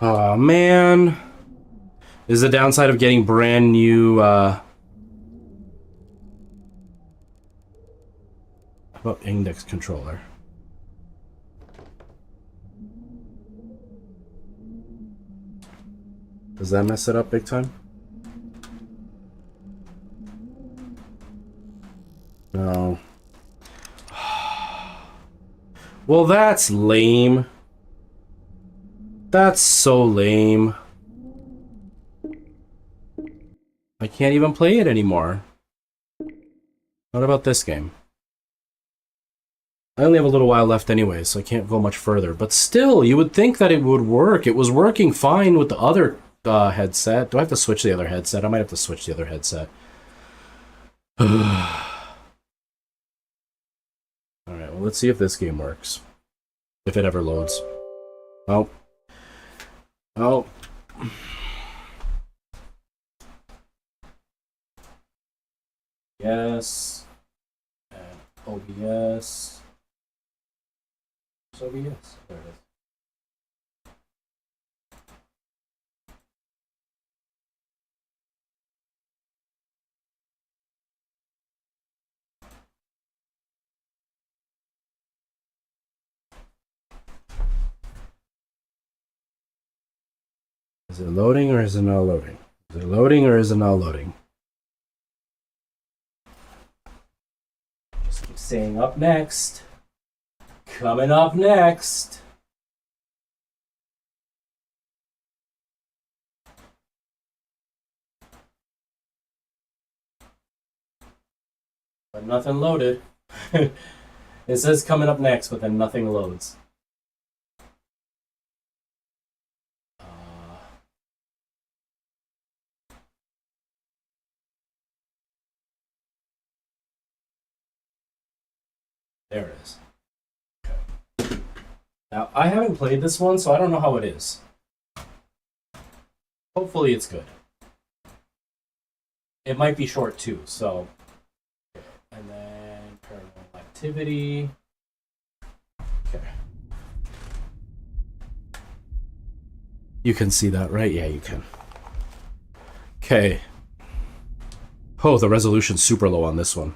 Oh man. This is the downside of getting brand new how about index controller? Does that mess it up big time? No. Well, that's lame. That's so lame. I can't even play it anymore. What about this game? I only have a little while left anyway, so I can't go much further. But still, you would think that it would work. It was working fine with the other headset. Do I have to switch the other headset? I might have to switch the other headset. Alright, well, let's see if this game works. If it ever loads. Oh. Oh. Yes. And OBS. OBS. There it is. Is it loading or is it not loading? Is it loading or is it not loading? Just keep saying up next. Coming up next. But nothing loaded. It says coming up next, but then nothing loads. There it is. Okay. Now, I haven't played this one, so I don't know how it is. Hopefully it's good. It might be short too, so... And then paranormal activity. Okay. You can see that, right? Yeah, you can. Okay. Oh, the resolution's super low on this one.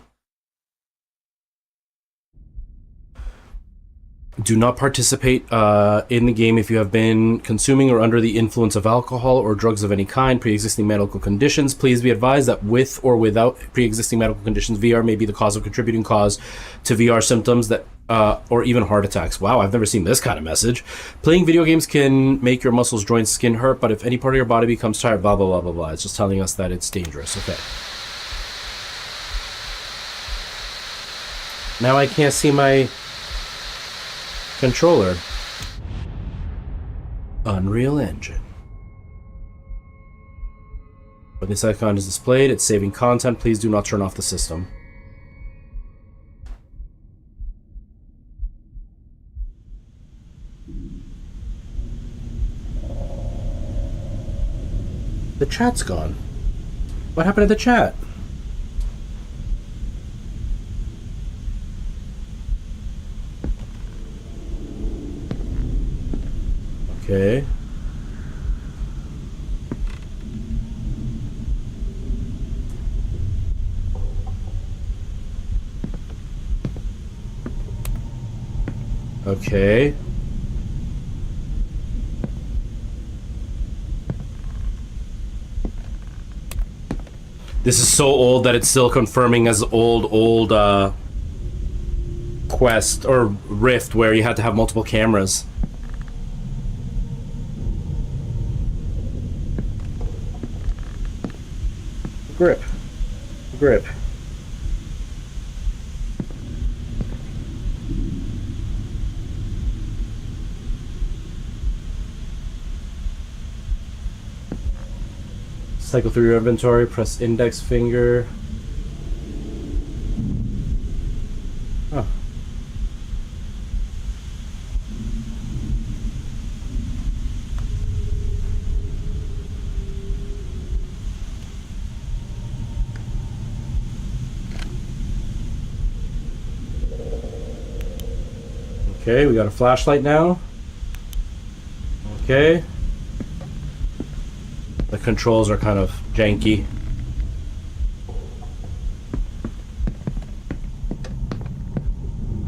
Do not participate in the game if you have been consuming or under the influence of alcohol or drugs of any kind, pre-existing medical conditions. Please be advised that with or without pre-existing medical conditions, VR may be the contributing cause to VR symptoms that or even heart attacks. Wow, I've never seen this kind of message. Playing video games can make your muscles, joints, skin hurt, but if any part of your body becomes tired, blah, blah, blah, blah, blah. It's just telling us that it's dangerous. Okay. Now I can't see my... controller. Unreal Engine. When this icon is displayed, it's saving content. Please do not turn off the system. The chat's gone. What happened to the chat? Okay. Okay. This is so old that it's still confirming as old Quest or Rift where you had to have multiple cameras. Grip. Grip. Cycle through your inventory, press index finger. Oh. Okay, we got a flashlight now. Okay. The controls are kind of janky.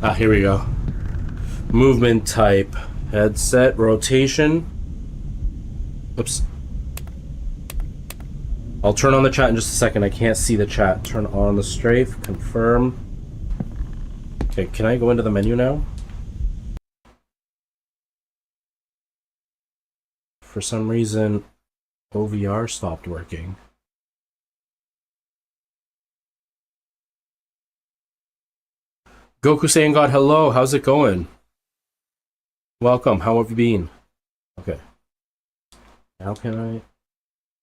Ah, here we go. Movement type. Headset, rotation. Oops. I'll turn on the chat in just a second. I can't see the chat. Turn on the strafe, confirm. Okay, can I go into the menu now? For some reason, OVR stopped working. Goku saying God, hello, how's it going? Welcome, how have you been? Okay. How can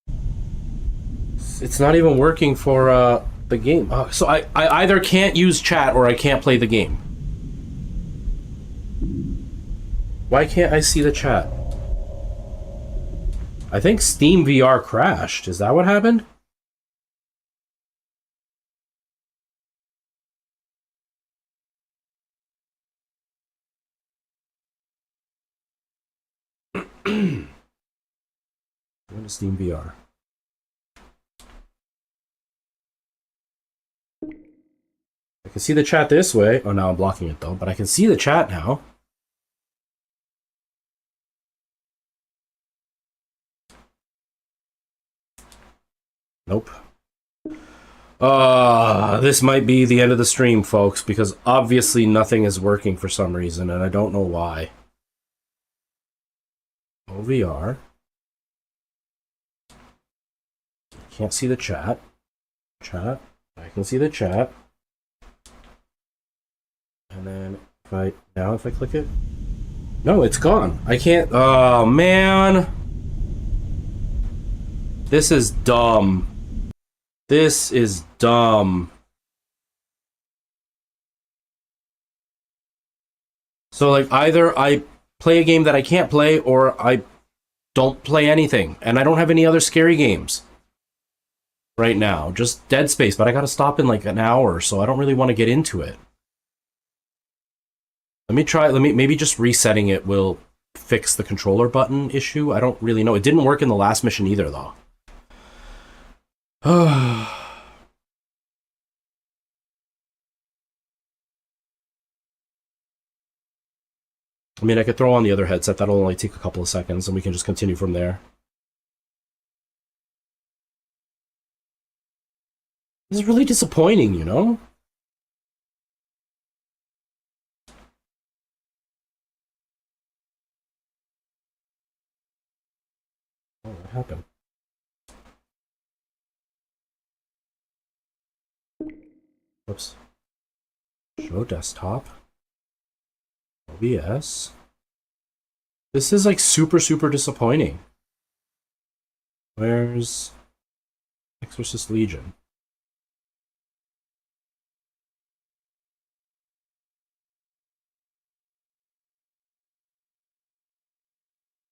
I... It's not even working for the game. So I either can't use chat or I can't play the game. Why can't I see the chat? I think Steam VR crashed. Is that what happened? Go to Steam VR. I can see the chat this way. Oh, now I'm blocking it though, but I can see the chat now. Nope. This might be the end of the stream, folks, because obviously nothing is working for some reason, and I don't know why. OVR. Can't see the chat. Chat. I can see the chat. And then if I click it. No, it's gone. I can't. Oh man. This is dumb. This is dumb. So like either I play a game that I can't play or I don't play anything. And I don't have any other scary games right now. Just Dead Space, but I gotta stop in like an hour, so I don't really want to get into it. Maybe just resetting it will fix the controller button issue. I don't really know. It didn't work in the last mission either though. I mean, I could throw on the other headset. That'll only take a couple of seconds, and we can just continue from there. This is really disappointing, you know? Oh, what happened? Whoops. Show desktop. OBS. This is like super disappointing. Where's Exorcist Legion?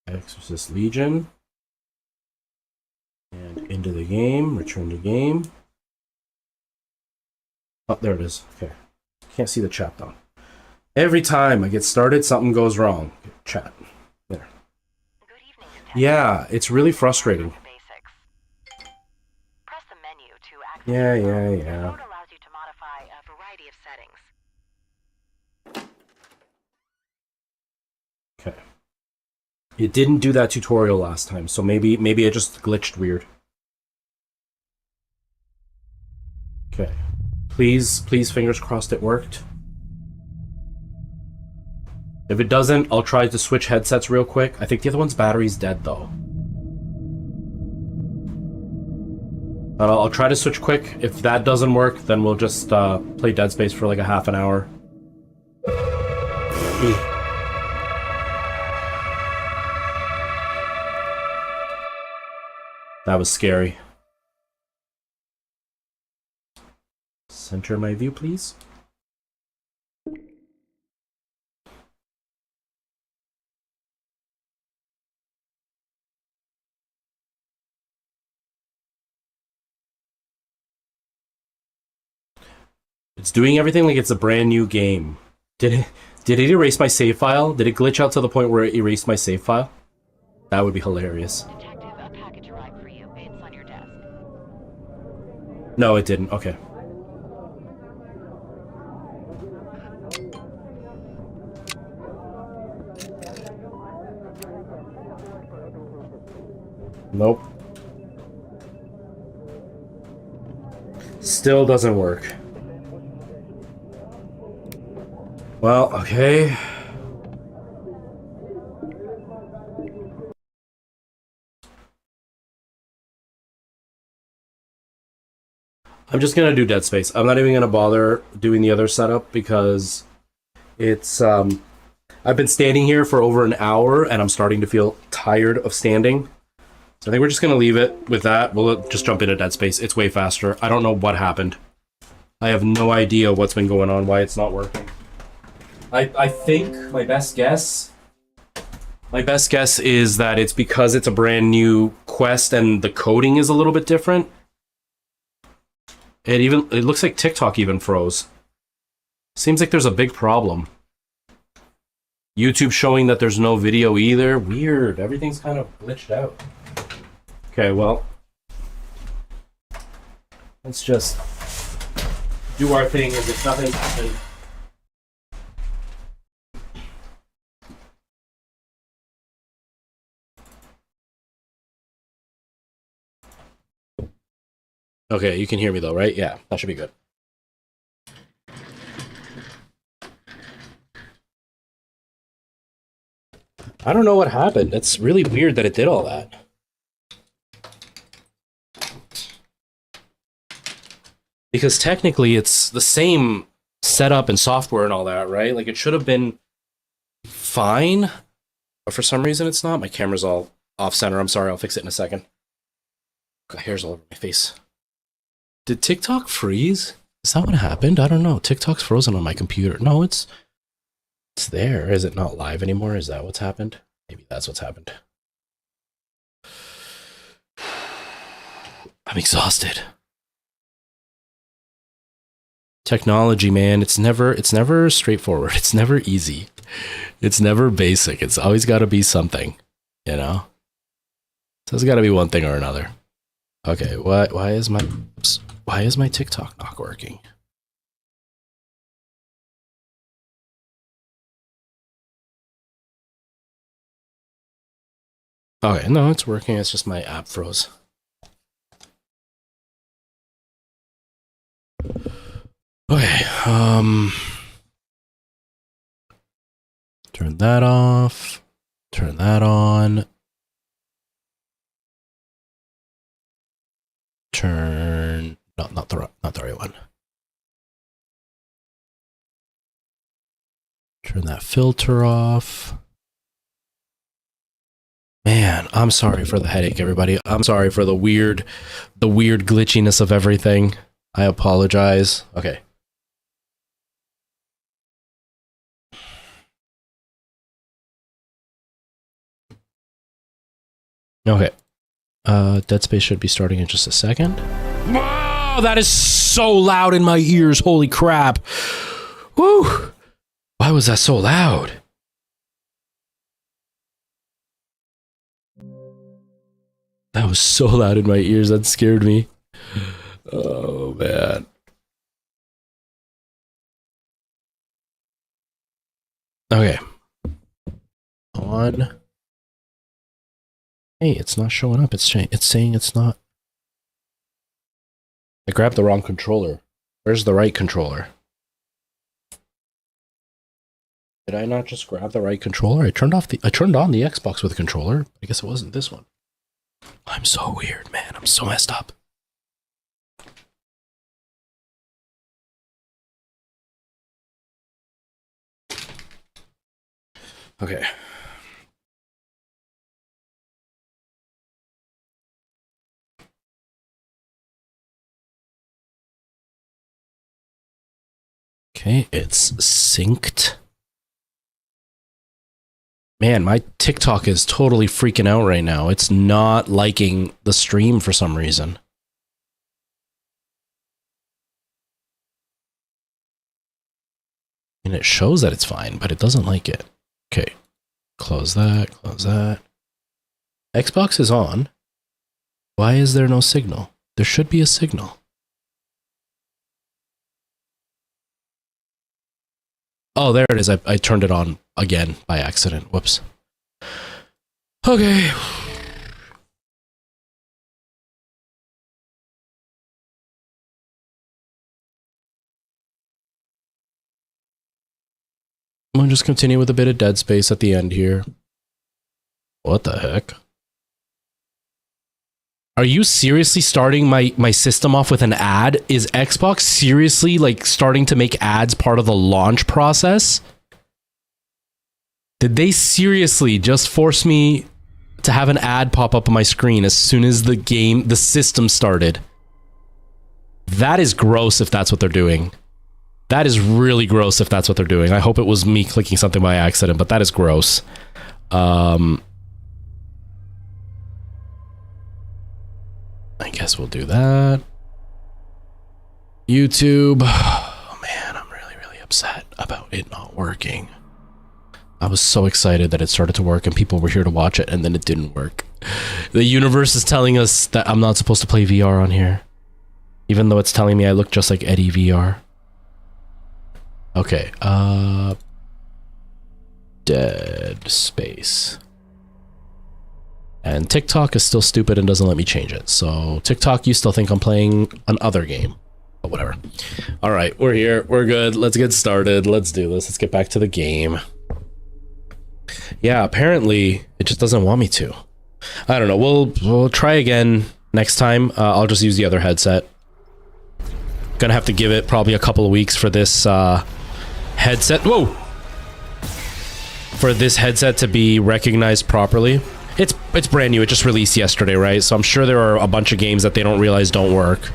Exorcist Legion. And into the game. Return to game. Oh, there it is. Okay. Can't see the chat though. Every time I get started, something goes wrong. Chat. There. Good evening, yeah, it's really frustrating. Press the menu to access Yeah. The mode allows you to modify a variety of settings. Okay. It didn't do that tutorial last time, so maybe it just glitched weird. Okay. Please, fingers crossed it worked. If it doesn't, I'll try to switch headsets real quick. I think the other one's battery's dead, though. I'll try to switch quick. If that doesn't work, then we'll just play Dead Space for like a half an hour. That was scary. Center my view, please. It's doing everything like it's a brand new game. Did it erase my save file? Did it glitch out to the point where it erased my save file? That would be hilarious. Detective, a package arrived for you. It's on your desk. No, it didn't. Okay. Nope. Still doesn't work. Well, okay. I'm just gonna do Dead Space. I'm not even gonna bother doing the other setup because it's I've been standing here for over an hour and I'm starting to feel tired of standing. So I think we're just gonna leave it with that. We'll just jump into Dead Space. It's way faster. I don't know what happened. I have no idea what's been going on, why it's not working. I think my best guess is that it's because it's a brand new quest and the coding is a little bit different. It looks like TikTok even froze. Seems like there's a big problem. YouTube showing that there's no video either. Weird. Everything's kind of glitched out. Okay, well, let's just do our thing as if nothing happened. Okay, you can hear me though, right? Yeah, that should be good. I don't know what happened. It's really weird that it did all that. Because technically it's the same setup and software and all that, right? Like it should have been fine. But for some reason it's not. My camera's all off center. I'm sorry, I'll fix it in a second. Got hairs all over my face. Did TikTok freeze? Is that what happened? I don't know. TikTok's frozen on my computer. No, it's there. Is it not live anymore? Is that what's happened? Maybe that's what's happened. I'm exhausted. Technology, man, it's never straightforward. It's never easy. It's never basic. It's always got to be something, you know? So there's got to be one thing or another. Okay, why is my TikTok not working? Okay, no, it's working. It's just my app froze. Okay, turn that off. Turn that on. Turn not the right one. Turn that filter off. Man, I'm sorry for the headache, everybody. I'm sorry for the weird glitchiness of everything. I apologize. Okay. Okay. Dead Space should be starting in just a second. Whoa, that is so loud in my ears. Holy crap. Woo! Why was that so loud? That was so loud in my ears. That scared me. Oh, man. Okay. On. Hey, it's not showing up. It's saying it's not. I grabbed the wrong controller. Where's the right controller? Did I not just grab the right controller? I turned on the Xbox with a controller. I guess it wasn't this one. I'm so weird, man. I'm so messed up. Okay. Okay, it's synced. Man, my TikTok is totally freaking out right now. It's not liking the stream for some reason. And it shows that it's fine, but it doesn't like it. Okay, close that, close that. Xbox is on. Why is there no signal? There should be a signal. Oh, there it is. I turned it on again by accident. Whoops. Okay. We'll just continue with a bit of Dead Space at the end here. What the heck? Are you seriously starting my system off with an ad? Is Xbox seriously like starting to make ads part of the launch process? Did they seriously just force me to have an ad pop up on my screen as soon as the system started? That is gross if that's what they're doing. That is really gross if that's what they're doing. I hope it was me clicking something by accident, but that is gross. I guess we'll do that. YouTube. Oh man, I'm really upset about it not working. I was so excited that it started to work and people were here to watch it, and then it didn't work. The universe is telling us that I'm not supposed to play VR on here, even though it's telling me I look just like Eddie VR. Okay, Dead Space. And TikTok is still stupid and doesn't let me change it. So TikTok, you still think I'm playing another game. But whatever. All right, we're here. We're good. Let's get started. Let's do this. Let's get back to the game. Yeah, apparently it just doesn't want me to. I don't know. We'll try again next time. I'll just use the other headset. Gonna have to give it probably a couple of weeks for this headset. Whoa! For this headset to be recognized properly. It's brand new. It just released yesterday, right? So I'm sure there are a bunch of games that they don't realize don't work.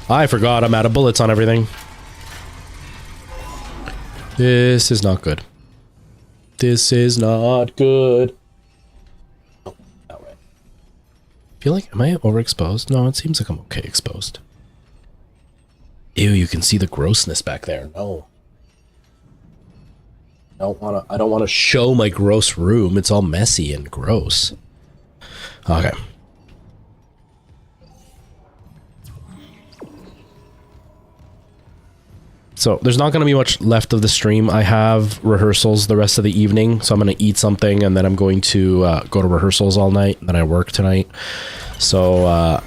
I forgot I'm out of bullets on everything. This is not good. This is not good. Oh, all right. Feel like, am I overexposed? No, it seems like I'm okay exposed. Ew, you can see the grossness back there. No. I don't wanna show my gross room. It's all messy and gross. Okay. So there's not going to be much left of the stream. I have rehearsals the rest of the evening, so I'm going to eat something, and then I'm going to go to rehearsals all night, and then I work tonight. So I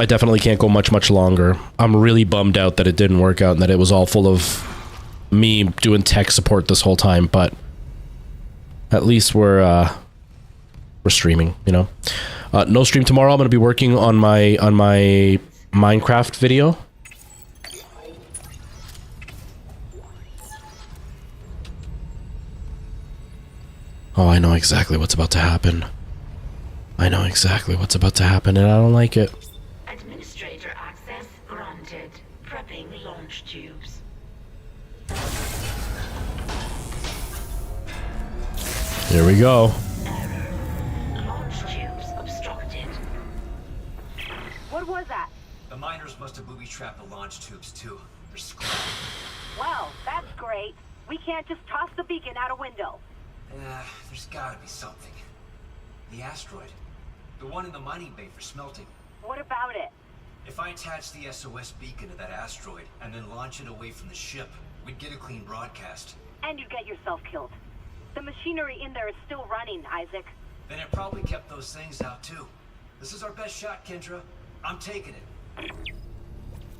definitely can't go much longer. I'm really bummed out that it didn't work out and that it was all full of me doing tech support this whole time, but at least we're streaming, you know. No stream tomorrow. I'm going to be working on my Minecraft video. Oh, I know exactly what's about to happen. I know exactly what's about to happen, and I don't like it. Administrator access granted. Prepping launch tubes. Here we go. Error. Launch tubes obstructed. What was that? The miners must have booby-trapped the launch tubes, too. They're scrapped. Well, that's great. We can't just toss the beacon out a window. There's gotta be something. The asteroid. The one in the mining bay for smelting. What about it? If I attach the SOS beacon to that asteroid and then launch it away from the ship, we'd get a clean broadcast. And you'd get yourself killed. The machinery in there is still running, Isaac. Then it probably kept those things out, too. This is our best shot, Kendra. I'm taking it.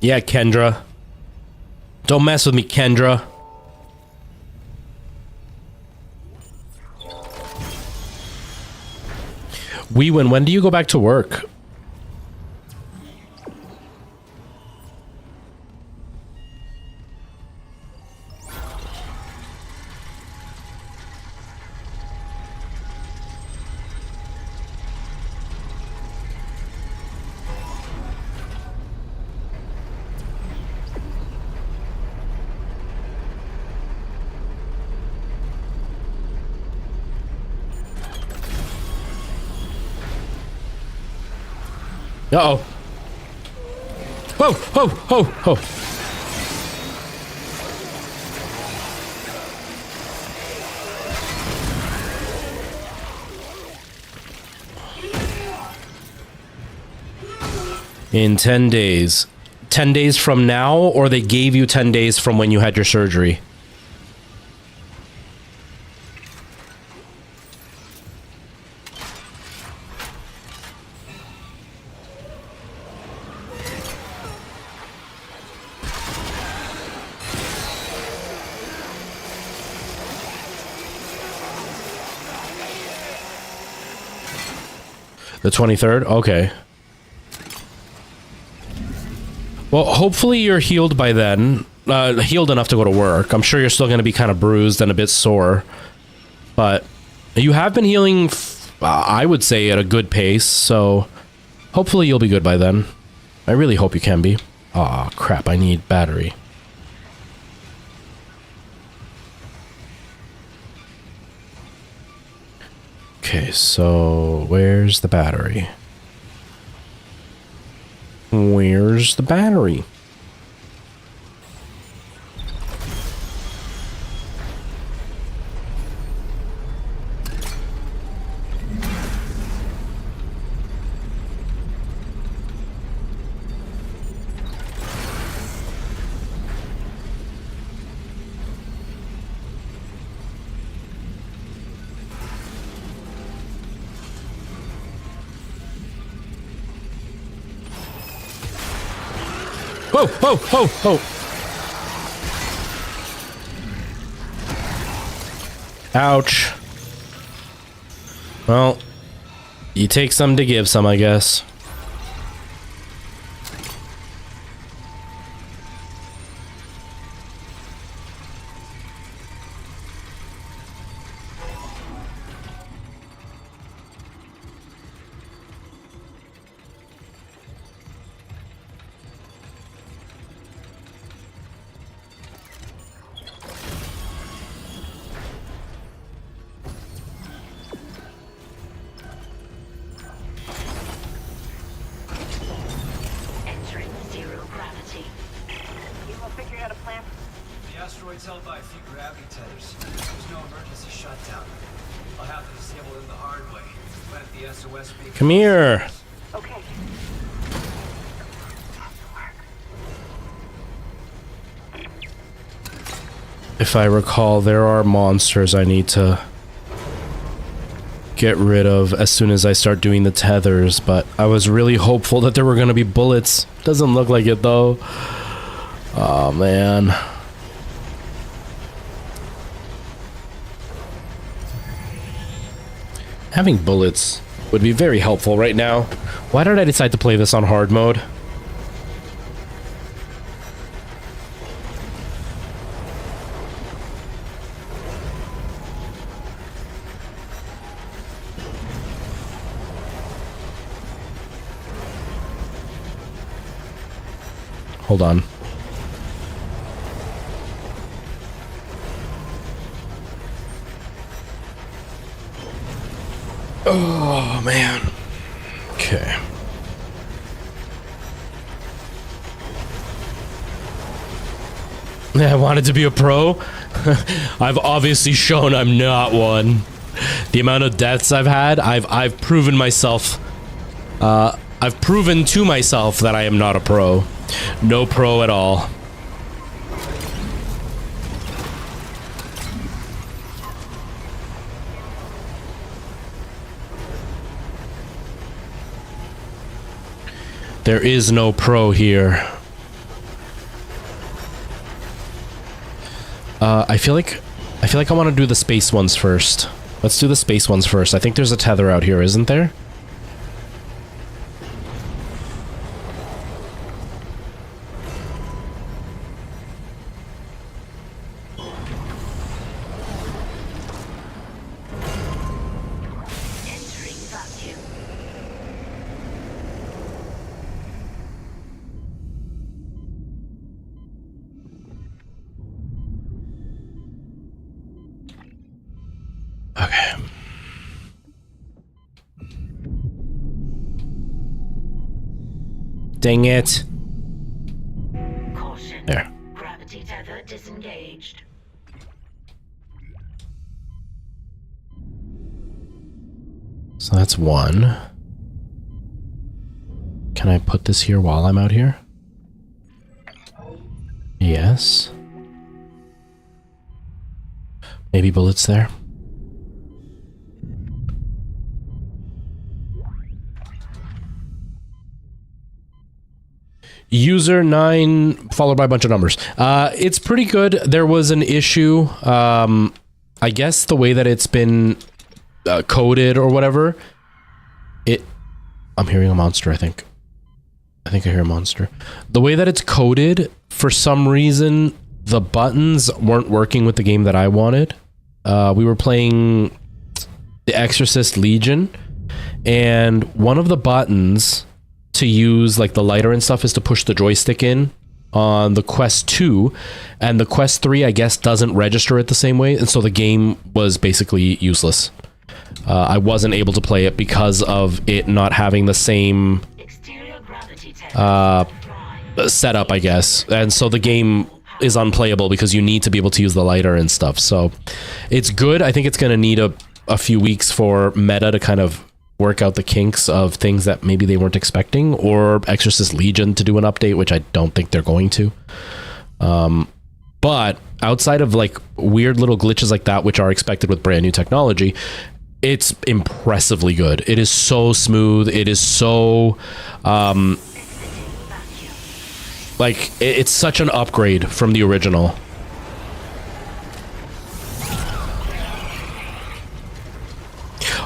Yeah, Kendra. Don't mess with me, Kendra. when do you go back to work? Uh-oh. Whoa, whoa, whoa, whoa. In 10 days. 10 days from now, or they gave you 10 days from when you had your surgery? The 23rd? Okay. Well, hopefully you're healed by then. Healed enough to go to work. I'm sure you're still going to be kind of bruised and a bit sore. But you have been healing, I would say, at a good pace. So hopefully you'll be good by then. I really hope you can be. Aw, crap. I need battery. Okay, so where's the battery? Where's the battery? Whoa, whoa, whoa, whoa. Ouch. Well, you take some to give some, I guess. Entering zero gravity. You will figure out a plan. The asteroid's held by a few gravity tethers. There's no emergency shutdown. I'll have to disable them the hard way. Plant the SOS beacon. Come here. Okay. If I recall, there are monsters I need to get rid of as soon as I start doing the tethers, but I was really hopeful that there were going to be bullets. Doesn't look like it, though. Oh, man. Having bullets would be very helpful right now. Why did I decide to play this on hard mode? Hold on. Oh, man. Okay. I wanted to be a pro. I've obviously shown I'm not one. The amount of deaths I've had, I've proven myself. I've proven to myself that I am not a pro. No pro at all. There is no pro here. I feel like I want to do the space ones first. Let's do the space ones first. I think there's a tether out here, isn't there? Entering vacuum. Okay. Dang it. Caution. There. Gravity tether disengaged. So that's one. Can I put this here while I'm out here? Yes. Maybe bullets there. User 9 followed by a bunch of numbers. It's pretty good. There was an issue. I guess the way that it's been coded or whatever. I'm hearing a monster, I think. I hear a monster. The way that it's coded, for some reason, the buttons weren't working with the game that I wanted. We were playing The Exorcist Legion, and one of the buttons to use like the lighter and stuff is to push the joystick in on the Quest 2, and the Quest 3 I guess doesn't register it the same way, and so the game was basically useless. I wasn't able to play it because of it not having the same setup, I guess, and so the game is unplayable because you need to be able to use the lighter and stuff. So it's good. I think it's going to need a few weeks for meta to kind of work out the kinks of things that maybe they weren't expecting, or Exorcist Legion to do an update, which I don't think they're going to. But outside of like weird little glitches like that, which are expected with brand new technology, it's impressively good. It is so smooth. It is so like it's such an upgrade from the original.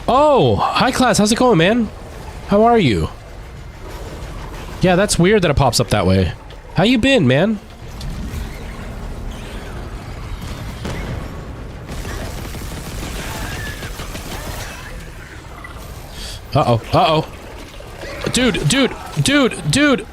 Oh, hi class, how's it going, man? How are you? Yeah, that's weird that it pops up that way. How you been, man? Uh-oh, uh-oh. Dude.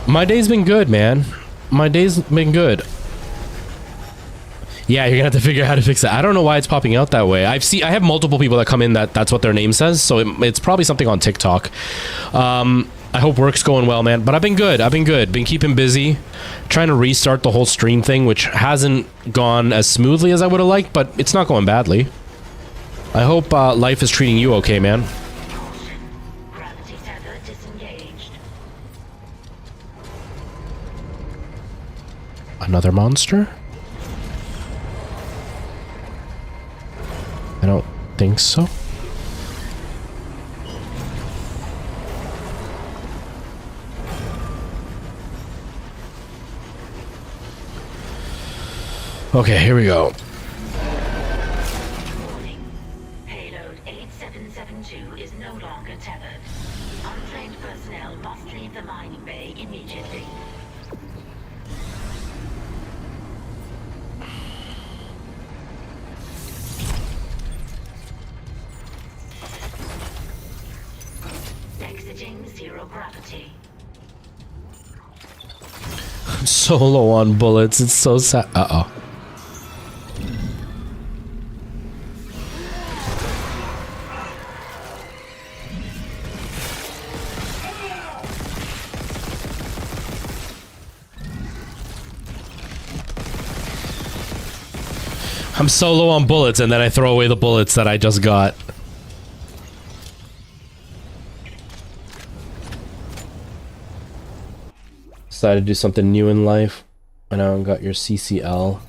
My day's been good, man. My day's been good. Yeah, you're gonna have to figure out how to fix it. I don't know why it's popping out that way. I have multiple people that come in that's what their name says, so it's probably something on TikTok. I hope work's going well, man. But I've been good. Been keeping busy, trying to restart the whole stream thing, which hasn't gone as smoothly as I would have liked, but it's not going badly. I hope life is treating you okay, man. Gravity tether disengaged. Another monster? I don't think so. Okay, here we go. Warning. Payload 8772 is no longer tethered. Untrained personnel must leave the mining bay immediately. Exiting zero gravity. I'm so low on bullets. It's so sad. Uh-oh. I'm so low on bullets, and then I throw away the bullets that I just got. Decided to do something new in life. I now got your CCL.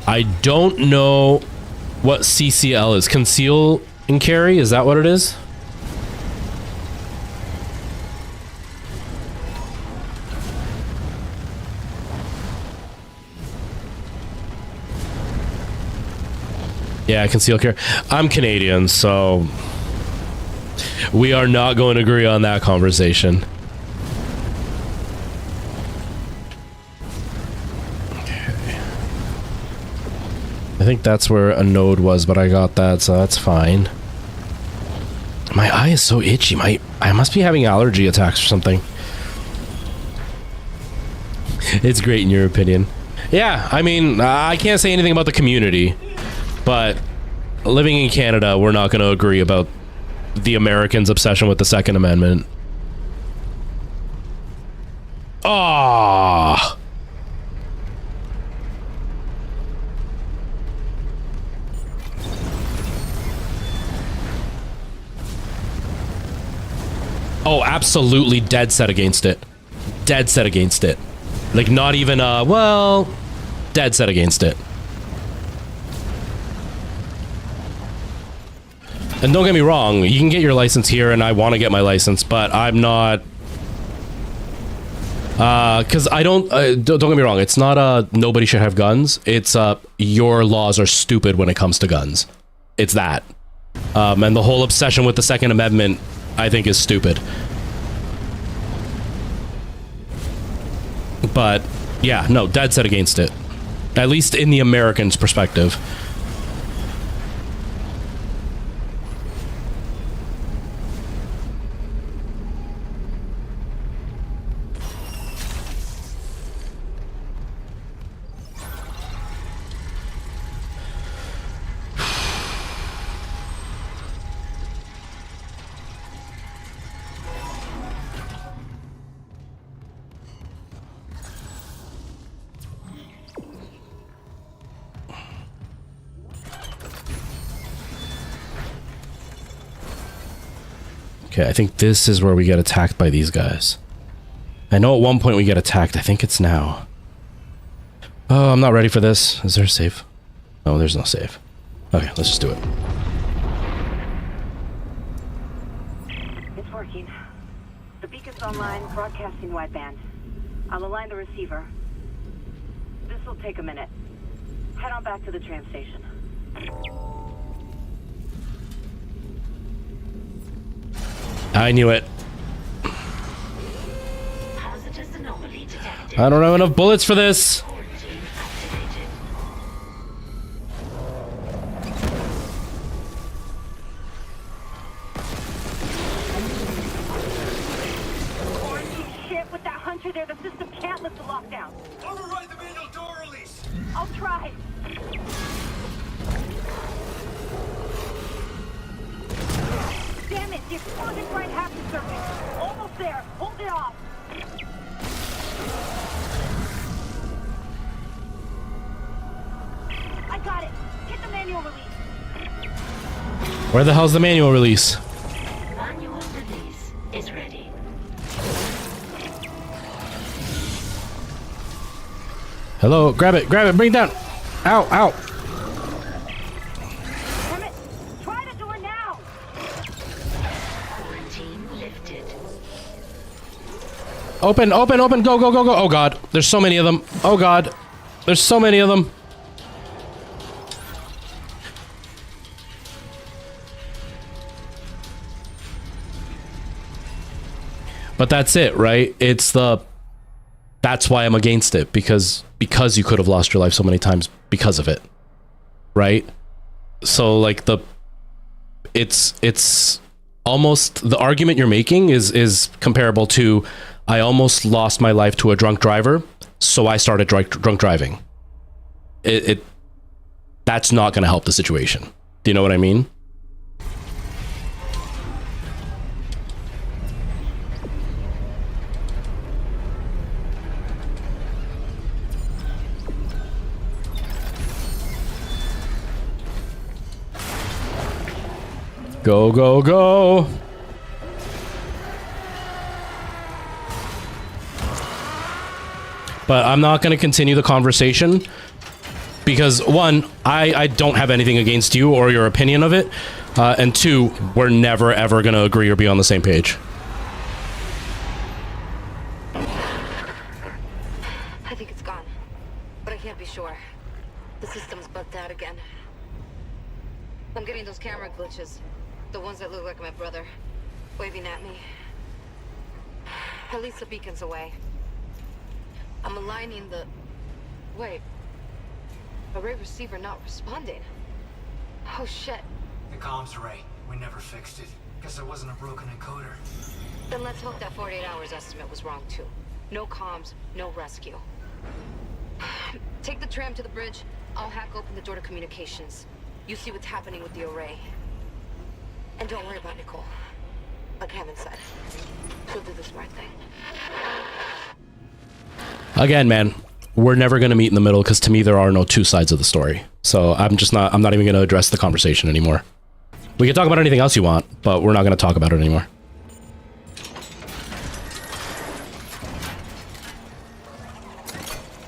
I don't know what CCL is. Conceal and carry? Is that what it is? Yeah, conceal carry. I'm Canadian, so we are not going to agree on that conversation. I think that's where a node was, but I got that, so that's fine. My eye is so itchy. I must be having allergy attacks or something. It's great in your opinion. Yeah, I mean, I can't say anything about the community, but living in Canada, we're not going to agree about the Americans' obsession with the Second Amendment. Ah. Oh, absolutely dead set against it. Dead set against it. Like, not even, well, dead set against it. And don't get me wrong, you can get your license here, and I want to get my license, but I'm not... Because I don't get me wrong, it's not, nobody should have guns. It's, your laws are stupid when it comes to guns. It's that. And the whole obsession with the Second Amendment, I think, is stupid. But, yeah, no, dead set against it. At least in the Americans' perspective. Okay, I think this is where we get attacked by these guys. I know at one point we get attacked. I think it's now. Oh, I'm not ready for this. Is there a save? Oh, there's no save. Okay, let's just do it. It's working. The beacon's online, broadcasting wideband. I'll align the receiver. This will take a minute. Head on back to the tram station. I knew it. Hazardous anomaly detected. I don't have enough bullets for this. Quarantine activated. Quarantine shit with that hunter there. The system can't lift the lockdown. Override the manual door release! I'll try. Damn it! The explosion's right half the surface. Almost there. Hold it off. I got it. Hit the manual release. Where the hell's the manual release? Manual release is ready. Hello, grab it, bring it down. Ow, ow. Damn it. Try the door now. Quarantine lifted. Open, go, go, go, go. Oh god, there's so many of them. Oh god, there's so many of them. But that's it, right? That's why I'm against it, because you could have lost your life so many times because of it, right? So like it's almost, the argument you're making is comparable to, I almost lost my life to a drunk driver, so I started drunk driving. That's not going to help the situation. Do you know what I mean? Go, go, go. But I'm not going to continue the conversation because, one, I don't have anything against you or your opinion of it. And two, we're never, ever going to agree or be on the same page. I think it's gone, but I can't be sure. The system's bugged out again. I'm getting those camera glitches. The ones that look like my brother, waving at me. At least the beacon's away. I'm aligning the... Wait. Array receiver not responding. Oh shit. The comms array. We never fixed it. Guess there wasn't a broken encoder. Then let's hope that 48 hours estimate was wrong too. No comms, no rescue. Take the tram to the bridge. I'll hack open the door to communications. You see what's happening with the array. And don't worry about Nicole. Like Hammond said, she'll do the smart thing. Again, man, we're never going to meet in the middle because to me there are no two sides of the story. So I'm not even going to address the conversation anymore. We can talk about anything else you want, but we're not going to talk about it anymore.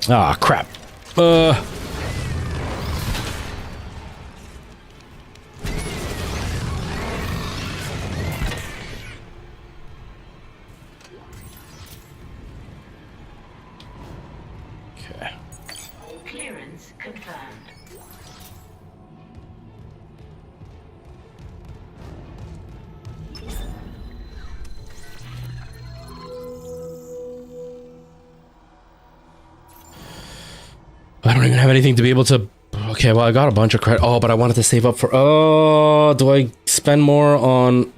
Ah, crap. Okay. Clearance confirmed. I don't even have anything to be able to... Okay, well, I got a bunch of credit. Oh, but I wanted to save up for... Oh, do I spend more on...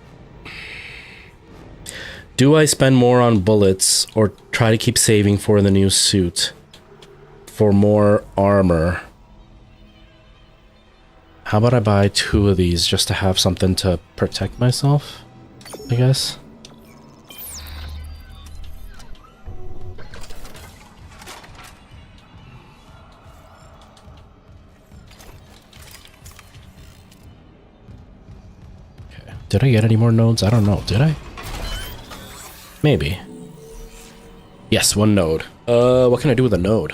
Do I spend more on bullets or try to keep saving for the new suit? For more armor? How about I buy 2 of these just to have something to protect myself? I guess. Did I get any more nodes? I don't know. Did I? Maybe. Yes, 1 node. What can I do with a node?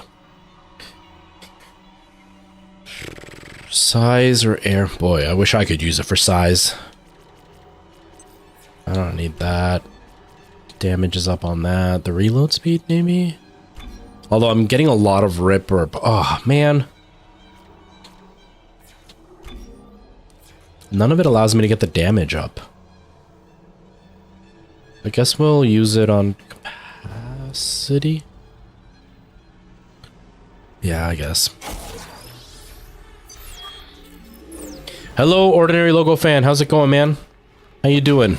Size or air? Boy, I wish I could use it for size. I don't need that. Damage is up on that. The reload speed, maybe? Although I'm getting a lot of rip or... Oh, man. None of it allows me to get the damage up. I guess we'll use it on capacity. Yeah, I guess. Hello, Ordinary Logo fan. How's it going, man? How you doing?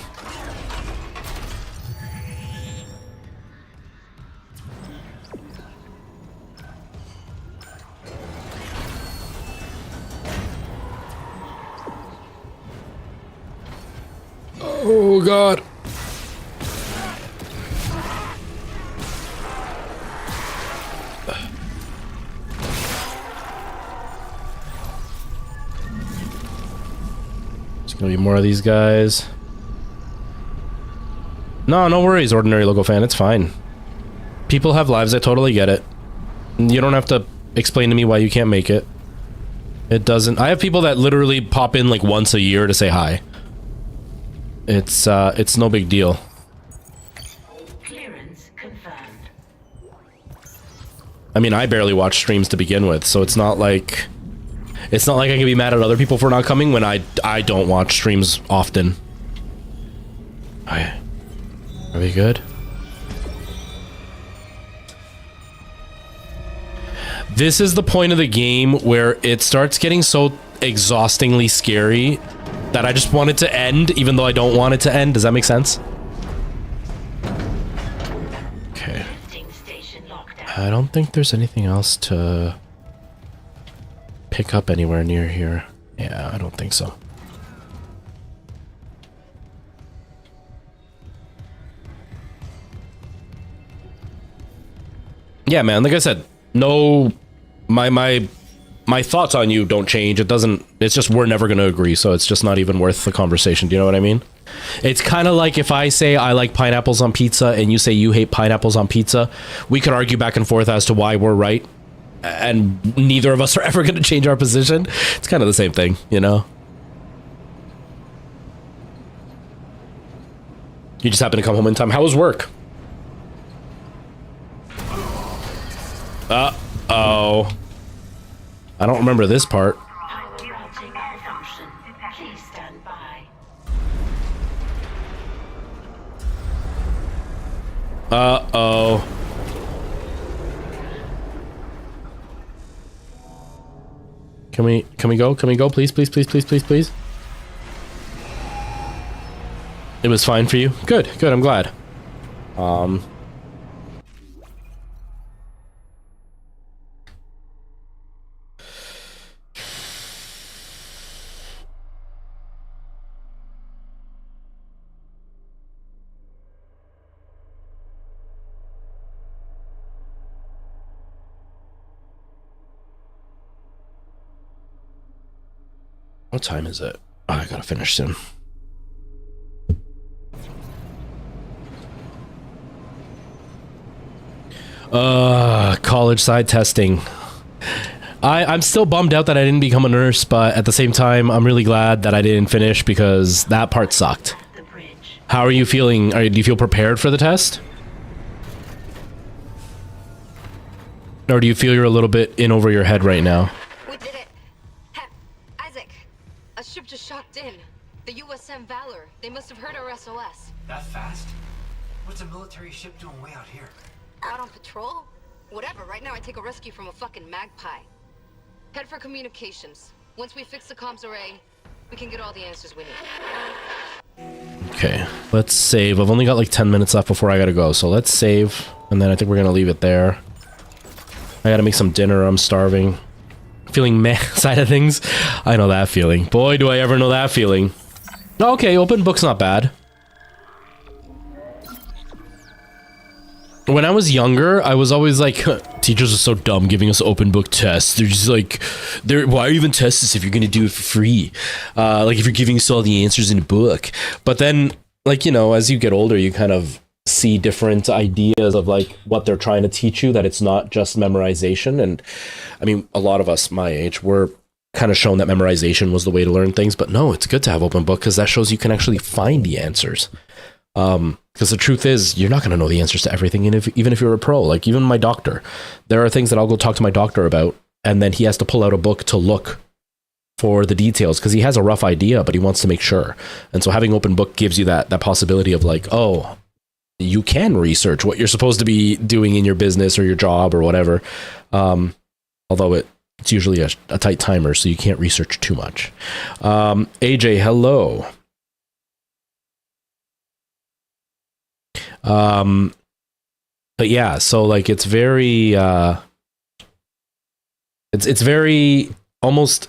Oh, God. There's gonna be more of these guys. No, no worries, Ordinary Logo fan. It's fine. People have lives. I totally get it. You don't have to explain to me why you can't make it. It doesn't... I have people that literally pop in like once a year to say hi. It's no big deal. Clearance confirmed. I mean, I barely watch streams to begin with, so it's not like I can be mad at other people for not coming when I don't watch streams often. Okay. Are we good? This is the point of the game where it starts getting so exhaustingly scary that I just want it to end, even though I don't want it to end. Does that make sense? Okay. I don't think there's anything else to pick up anywhere near here. Yeah, I don't think so. Yeah, man, like I said, no, my thoughts on you don't change. It's just we're never going to agree, so it's just not even worth the conversation. Do you know what I mean? It's kind of like if I say I like pineapples on pizza and you say you hate pineapples on pizza, we could argue back and forth as to why we're right, and neither of us are ever going to change our position. It's kind of the same thing, you know? You just happen to come home in time. How was work? Uh-oh. I don't remember this part. Please stand by. Uh-oh. Can we go? Can we go? Please, please, please, please, please, please. It was fine for you? Good, good, I'm glad. What time is it? Oh, I gotta finish soon. College side testing. I'm still bummed out that I didn't become a nurse, but at the same time, I'm really glad that I didn't finish because that part sucked. How are you feeling? Do you feel prepared for the test? Or do you feel you're a little bit in over your head right now? We did it. Isaac, a ship just shocked in. The USM Valor. They must have heard our SOS. That fast? What's a military ship doing way out here? Out on patrol? Whatever, right now I take a rescue from a fucking magpie. Head for communications. Once we fix the comms array, we can get all the answers we need. Okay, let's save. I've only got like 10 minutes left before I gotta go, so let's save. And then I think we're gonna leave it there. I gotta make some dinner, I'm starving. Feeling meh side of things. I know that feeling. Boy, do I ever know that feeling. Okay, open book's not bad. When I was younger, I was always like, teachers are so dumb giving us open book tests. They're just like, why even test this if you're going to do it for free? Like if you're giving us all the answers in a book. But then, like, you know, as you get older, you kind of see different ideas of like what they're trying to teach you, that it's not just memorization. And I mean, a lot of us my age were kind of shown that memorization was the way to learn things. But no, it's good to have open book because that shows you can actually find the answers. Because the truth is, you're not going to know the answers to everything, and even if you're a pro. Like even my doctor, there are things that I'll go talk to my doctor about, and then he has to pull out a book to look for the details because he has a rough idea, but he wants to make sure. And so having open book gives you that possibility of like, oh, you can research what you're supposed to be doing in your business or your job or whatever. Although it's usually a tight timer, so you can't research too much. AJ, hello. But yeah, so like it's very it's very almost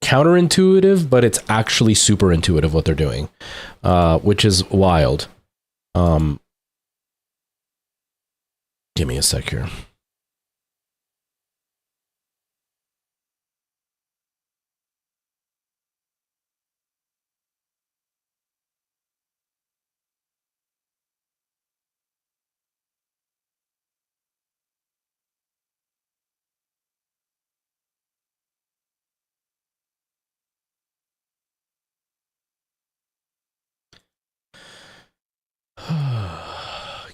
counterintuitive, but it's actually super intuitive what they're doing, which is wild. Give me a sec here.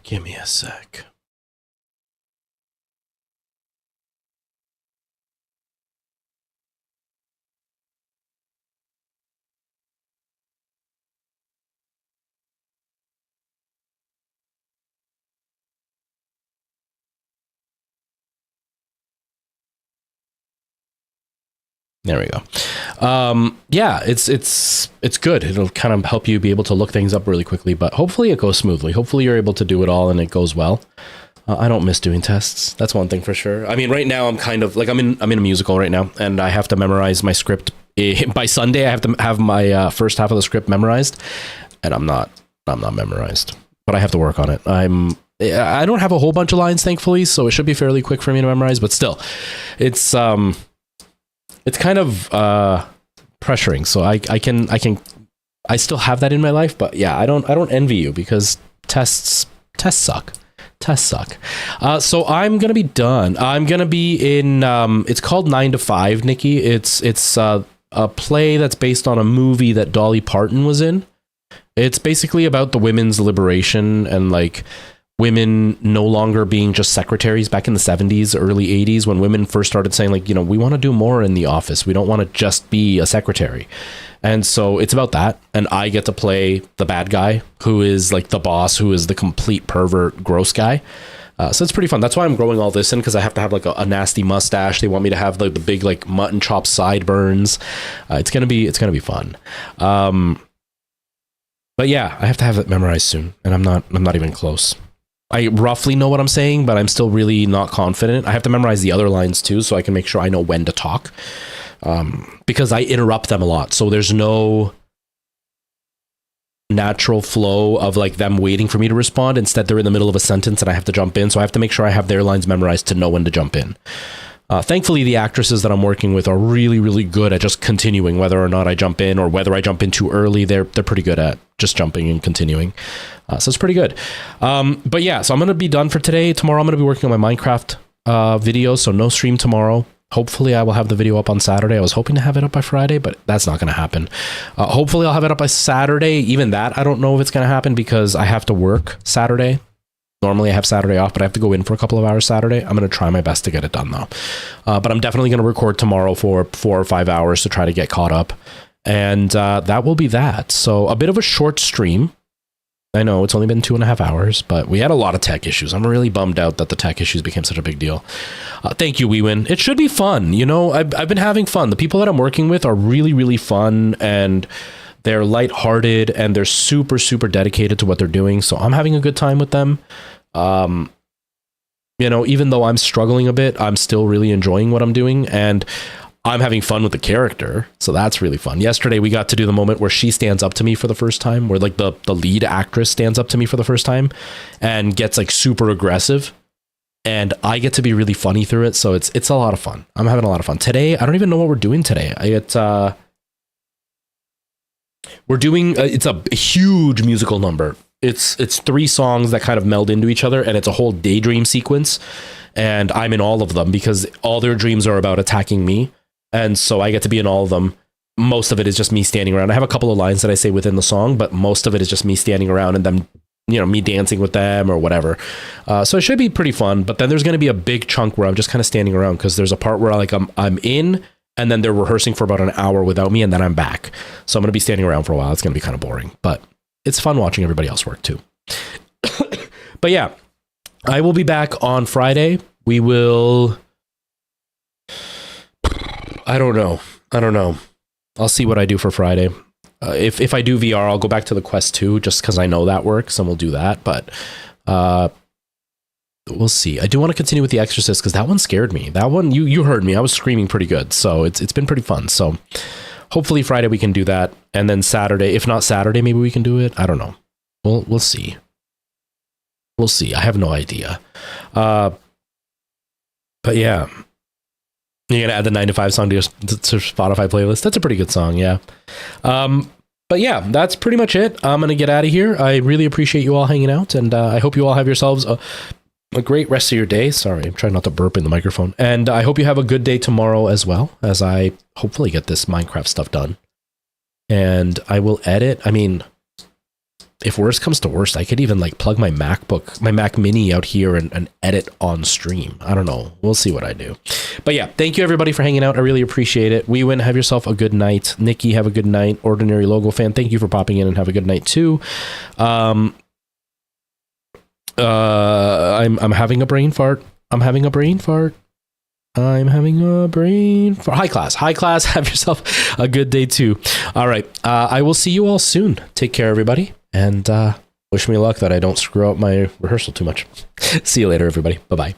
Give me a sec. There we go. Yeah, it's good. It'll kind of help you be able to look things up really quickly, but hopefully it goes smoothly. Hopefully you're able to do it all and it goes well. I don't miss doing tests. That's one thing for sure. I mean, right now I'm kind of like I'm in a musical right now, and I have to memorize my script. By Sunday, I have to have my first half of the script memorized, and I'm not memorized, but I have to work on it. I don't have a whole bunch of lines, thankfully, so it should be fairly quick for me to memorize. But still, it's kind of pressuring. So I still have that in my life, but yeah, I don't envy you because tests suck. Tests suck. So I'm gonna be done. I'm gonna be in. It's called 9 to 5, Nikki. It's a play that's based on a movie that Dolly Parton was in. It's basically about the women's liberation and like women no longer being just secretaries back in the 70s, early 80s, when women first started saying like, you know, we want to do more in the office. We don't want to just be a secretary. And so it's about that. And I get to play the bad guy who is like the boss, who is the complete pervert, gross guy. So it's pretty fun. That's why I'm growing all this in, because I have to have like a nasty mustache. They want me to have the big like mutton chop sideburns. It's gonna be fun. But yeah, I have to have it memorized soon, and I'm not even close. I roughly know what I'm saying, but I'm still really not confident. I have to memorize the other lines too, so I can make sure I know when to talk, because I interrupt them a lot. So there's no natural flow of like them waiting for me to respond. Instead, they're in the middle of a sentence and I have to jump in. So I have to make sure I have their lines memorized to know when to jump in. Thankfully, the actresses that I'm working with are really, really good at just continuing, whether or not I jump in or whether I jump in too early. They're pretty good at just jumping and continuing. So it's pretty good. But yeah, so I'm going to be done for today. Tomorrow, I'm going to be working on my Minecraft video. So no stream tomorrow. Hopefully I will have the video up on Saturday. I was hoping to have it up by Friday, but that's not going to happen. Hopefully I'll have it up by Saturday. Even that, I don't know if it's going to happen because I have to work Saturday. Normally I have Saturday off, but I have to go in for a couple of hours Saturday. I'm going to try my best to get it done though. But I'm definitely going to record tomorrow for 4 or 5 hours to try to get caught up. And that will be that. So a bit of a short stream. I know it's only been 2.5 hours, but we had a lot of tech issues. I'm really bummed out that the tech issues became such a big deal. Thank you, WeWin. It should be fun. You know, I've been having fun. The people that I'm working with are really, really fun, and they're lighthearted, and they're super, super dedicated to what they're doing. So I'm having a good time with them. You know, even though I'm struggling a bit, I'm still really enjoying what I'm doing, and I'm having fun with the character, so that's really fun. Yesterday, we got to do the moment where she stands up to me for the first time, where like the lead actress stands up to me for the first time and gets like super aggressive, and I get to be really funny through it. So it's a lot of fun. I'm having a lot of fun today. I don't even know what we're doing today. We're doing it's a huge musical number. It's 3 songs that kind of meld into each other, and it's a whole daydream sequence, and I'm in all of them because all their dreams are about attacking me. And so I get to be in all of them. Most of it is just me standing around. I have a couple of lines that I say within the song, but most of it is just me standing around and them, you know, me dancing with them or whatever. So it should be pretty fun. But then there's going to be a big chunk where I'm just kind of standing around, because there's a part where like I'm in, and then they're rehearsing for about an hour without me, and then I'm back. So I'm going to be standing around for a while. It's going to be kind of boring, but it's fun watching everybody else work too. But yeah, I will be back on Friday. We will... I don't know. I'll see what I do for Friday. If I do VR, I'll go back to the Quest 2 just because I know that works, and we'll do that. But we'll see. I do want to continue with The Exorcist because that one scared me. That one, you heard me. I was screaming pretty good. So it's been pretty fun. So hopefully Friday we can do that. And then Saturday, if not Saturday, maybe we can do it. I don't know. We'll see. We'll see. I have no idea. But yeah. You're going to add the 9 to 5 song to your Spotify playlist. That's a pretty good song, yeah. But yeah, that's pretty much it. I'm going to get out of here. I really appreciate you all hanging out, and I hope you all have yourselves a great rest of your day. Sorry, I'm trying not to burp in the microphone. And I hope you have a good day tomorrow as well, as I hopefully get this Minecraft stuff done. And I will edit. I mean, if worst comes to worst, I could even like plug my Mac Mini out here and edit on stream. I don't know. We'll see what I do. But yeah, thank you everybody for hanging out. I really appreciate it. WeWin, have yourself a good night. Nikki, have a good night. Ordinary Logo Fan, thank you for popping in, and have a good night too. I'm having a brain fart. High class, have yourself a good day too. All right, I will see you all soon. Take care, everybody, and wish me luck that I don't screw up my rehearsal too much. See you later, everybody. Bye-bye.